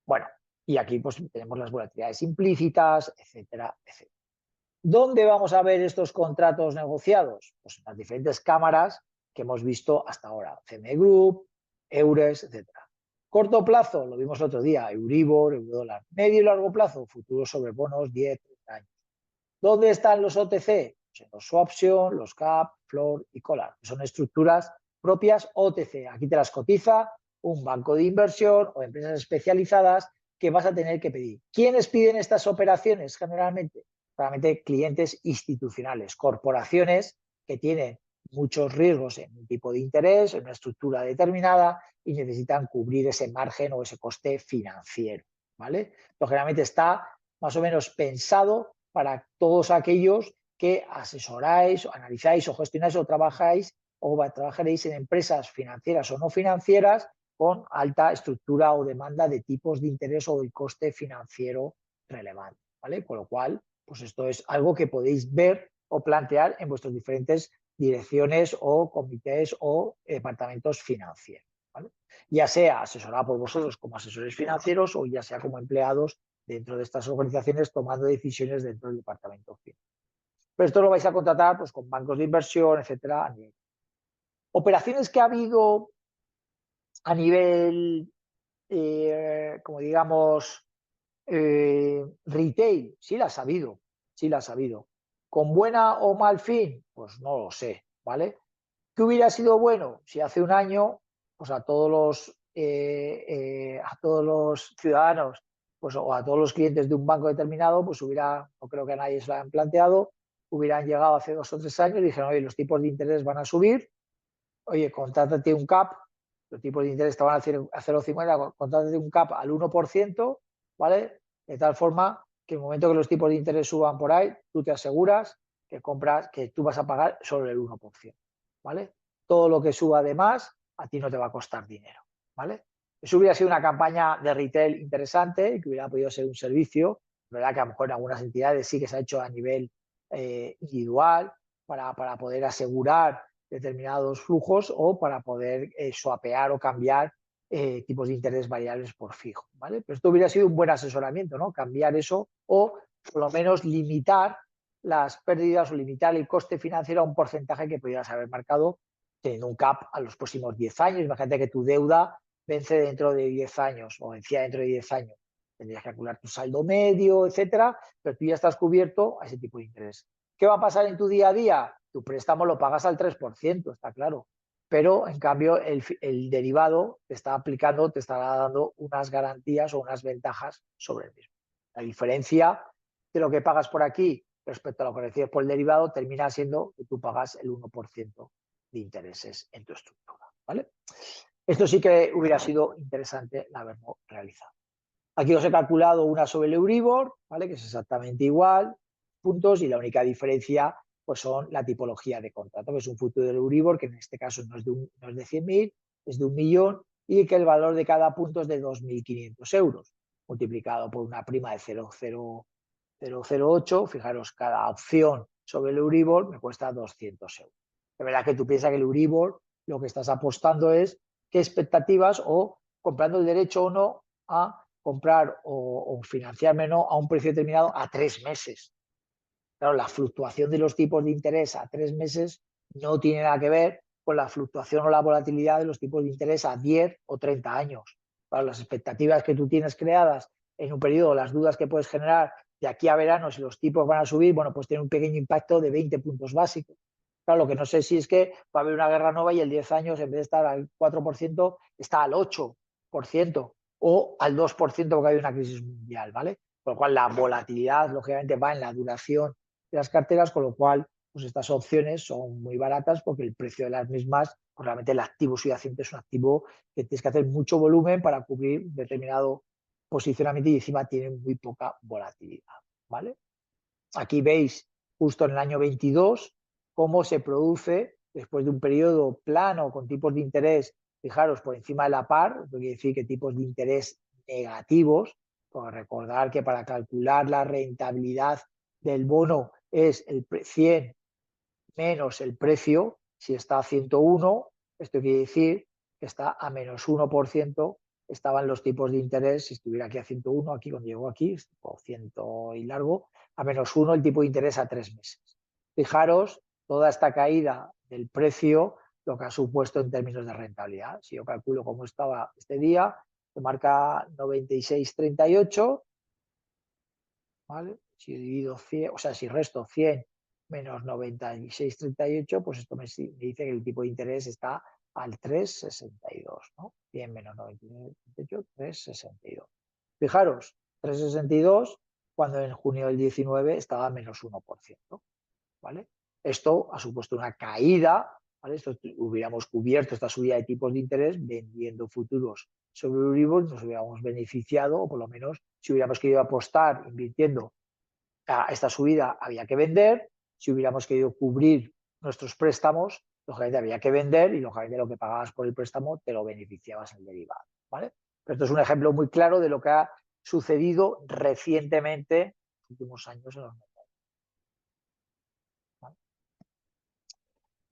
Bueno, y aquí pues tenemos las volatilidades implícitas, etcétera, etcétera. ¿Dónde vamos a ver estos contratos negociados? Pues en las diferentes cámaras que hemos visto hasta ahora. CME Group, Eures, etcétera. Corto plazo, lo vimos el otro día, Euribor, Eurodólar. Medio y largo plazo, futuros sobre bonos 10, 30 años. ¿Dónde están los OTC? Pues en los swaption, los cap, floor y collar, que son estructuras propias OTC. Aquí te las cotiza un banco de inversión o empresas especializadas que vas a tener que pedir. ¿Quiénes piden estas operaciones generalmente? Realmente clientes institucionales, corporaciones que tienen muchos riesgos en un tipo de interés, en una estructura determinada y necesitan cubrir ese margen o ese coste financiero, ¿vale? Entonces, generalmente está más o menos pensado para todos aquellos que asesoráis, o analizáis o gestionáis o trabajáis o trabajaréis en empresas financieras o no financieras con alta estructura o demanda de tipos de interés o de coste financiero relevante, ¿vale? Con lo cual, pues esto es algo que podéis ver o plantear en vuestras diferentes direcciones o comités o departamentos financieros, ¿vale? Ya sea asesorado por vosotros como asesores financieros o ya sea como empleados dentro de estas organizaciones tomando decisiones dentro del departamento financiero. Pero esto lo vais a contratar pues, con bancos de inversión, etcétera. Operaciones que ha habido a nivel, como digamos, retail, sí las ha habido, sí las ha habido. ¿Con buena o mal fin? Pues no lo sé, ¿vale? ¿Qué hubiera sido bueno si hace un año, pues a todos los ciudadanos, pues o a todos los clientes de un banco determinado, pues hubiera, no creo que a nadie se lo hayan planteado, hubieran llegado hace 2 o 3 años y dijeron, oye, los tipos de interés van a subir, oye, contrátate un CAP, los tipos de interés te van a 0,50, contrátate un CAP al 1%, ¿vale? De tal forma que en el momento que los tipos de interés suban por ahí, tú te aseguras que compras, que tú vas a pagar solo el 1%, ¿vale? Todo lo que suba de más, a ti no te va a costar dinero, ¿vale? Eso hubiera sido una campaña de retail interesante, que hubiera podido ser un servicio, ¿verdad? Que a lo mejor en algunas entidades sí que se ha hecho a nivel individual para poder asegurar determinados flujos o para poder swapear o cambiar tipos de interés variables por fijo, ¿vale? Pero esto hubiera sido un buen asesoramiento, ¿no? Cambiar eso o por lo menos limitar las pérdidas o limitar el coste financiero a un porcentaje que pudieras haber marcado teniendo un cap a los próximos 10 años. Imagínate que tu deuda vence dentro de 10 años o vencía dentro de 10 años. Tendrías que calcular tu saldo medio, etcétera, pero tú ya estás cubierto a ese tipo de interés. ¿Qué va a pasar en tu día a día? Tu préstamo lo pagas al 3%, está claro. Pero, en cambio, el derivado te está aplicando, te estará dando unas garantías o unas ventajas sobre el mismo. La diferencia de lo que pagas por aquí respecto a lo que recibes por el derivado termina siendo que tú pagas el 1% de intereses en tu estructura, ¿vale? Esto sí que hubiera sido interesante haberlo realizado. Aquí os he calculado una sobre el Euribor, ¿vale? Que es exactamente igual, puntos, y la única diferencia pues son la tipología de contrato, que es un futuro del Euribor, que en este caso no es de 100.000, es de 1.000.000 y que el valor de cada punto es de 2.500 euros, multiplicado por una prima de 0,008. Fijaros, cada opción sobre el Euribor me cuesta 200 euros. De verdad que tú piensas que el Euribor lo que estás apostando es qué expectativas o comprando el derecho o no a comprar o financiarme no a un precio determinado a 3 meses. Claro, la fluctuación de los tipos de interés a 3 meses no tiene nada que ver con la fluctuación o la volatilidad de los tipos de interés a 10 o 30 años. Claro, las expectativas que tú tienes creadas en un periodo, las dudas que puedes generar de aquí a verano si los tipos van a subir, bueno, pues tiene un pequeño impacto de 20 puntos básicos. Claro, lo que no sé si es que va a haber una guerra nueva y el 10 años, en vez de estar al 4%, está al 8% o al 2% porque hay una crisis mundial, ¿vale? Con lo cual la volatilidad, lógicamente, va en la duración de las carteras, con lo cual pues estas opciones son muy baratas porque el precio de las mismas, pues realmente el activo subyacente es un activo que tienes que hacer mucho volumen para cubrir determinado posicionamiento y encima tiene muy poca volatilidad, ¿vale? Aquí veis justo en el año 22 cómo se produce después de un periodo plano con tipos de interés, fijaros, por encima de la par, lo que quiere decir que tipos de interés negativos, pues recordar que para calcular la rentabilidad del bono es el 100 menos el precio. Si está a 101, esto quiere decir que está a menos 1%, estaban los tipos de interés, si estuviera aquí a 101, aquí cuando llegó aquí, o 100 y largo, a menos 1 el tipo de interés a 3 meses. Fijaros toda esta caída del precio, lo que ha supuesto en términos de rentabilidad. Si yo calculo cómo estaba este día, se marca 96,38, ¿vale? Si divido 100, o sea, si resto 100 menos 96,38, pues esto me dice que el tipo de interés está al 3,62, ¿no? 100 menos 96,38, 3,62. Fijaros, 3,62 cuando en junio del 19 estaba a menos 1%, ¿vale? Esto ha supuesto una caída, ¿vale? Esto hubiéramos cubierto esta subida de tipos de interés vendiendo futuros sobre Euribor, nos hubiéramos beneficiado, o por lo menos si hubiéramos querido apostar invirtiendo a esta subida había que vender, si hubiéramos querido cubrir nuestros préstamos, lógicamente había que vender y lógicamente lo que pagabas por el préstamo te lo beneficiabas en el derivado, ¿vale? Pero esto es un ejemplo muy claro de lo que ha sucedido recientemente en los últimos años en los mercados. ¿Vale?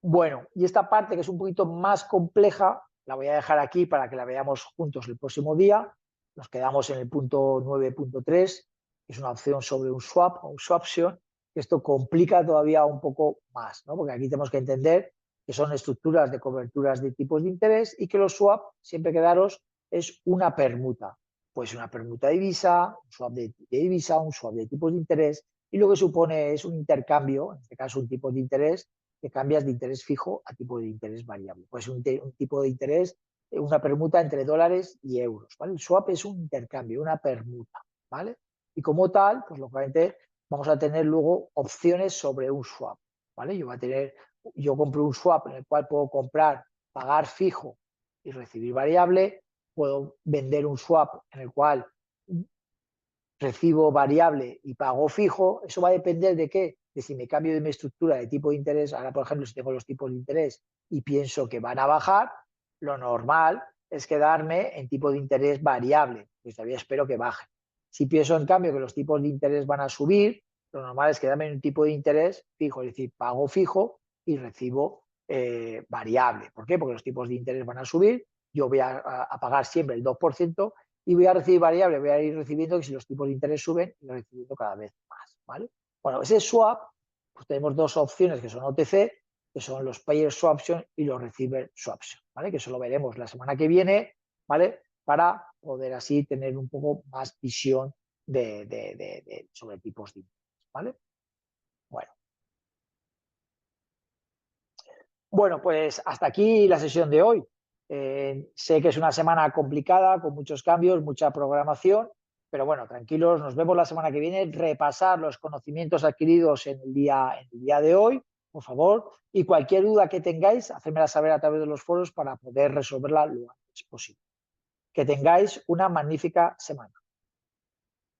Bueno, y esta parte que es un poquito más compleja, la voy a dejar aquí para que la veamos juntos el próximo día. Nos quedamos en el punto 9.3, que es una opción sobre un swap o un swaption. Esto complica todavía un poco más, ¿no? Porque aquí tenemos que entender que son estructuras de coberturas de tipos de interés y que los swap, siempre quedaros, es una permuta. Pues una permuta de divisa, un swap de divisa, un swap de tipos de interés, y lo que supone es un intercambio, en este caso un tipo de interés, que cambias de interés fijo a tipo de interés variable. Pues un tipo de interés, una permuta entre dólares y euros, ¿vale? El swap es un intercambio, una permuta, ¿vale? Y como tal, pues lógicamente vamos a tener luego opciones sobre un swap, ¿vale? Yo compro un swap en el cual puedo comprar, pagar fijo y recibir variable, puedo vender un swap en el cual recibo variable y pago fijo. Eso va a depender de qué, de si me cambio de mi estructura de tipo de interés. Ahora, por ejemplo, si tengo los tipos de interés y pienso que van a bajar, lo normal es quedarme en tipo de interés variable, pues todavía espero que baje. Si pienso, en cambio, que los tipos de interés van a subir, lo normal es quedarme en un tipo de interés fijo, es decir, pago fijo y recibo variable. ¿Por qué? Porque los tipos de interés van a subir, yo voy a pagar siempre el 2%, y voy a recibir variable, voy a ir recibiendo que si los tipos de interés suben, voy recibiendo cada vez más, ¿vale? Bueno, ese swap, pues tenemos dos opciones que son OTC, que son los payer swaption y los receiver swaption, ¿vale? Que eso lo veremos la semana que viene, ¿vale? Para poder así tener un poco más visión sobre tipos de interés, ¿vale? Bueno, pues hasta aquí la sesión de hoy. Sé que es una semana complicada, con muchos cambios, mucha programación, pero bueno, tranquilos, nos vemos la semana que viene. Repasar los conocimientos adquiridos en el día de hoy, por favor, y cualquier duda que tengáis, hacérmela saber a través de los foros para poder resolverla lo antes posible. Que tengáis una magnífica semana.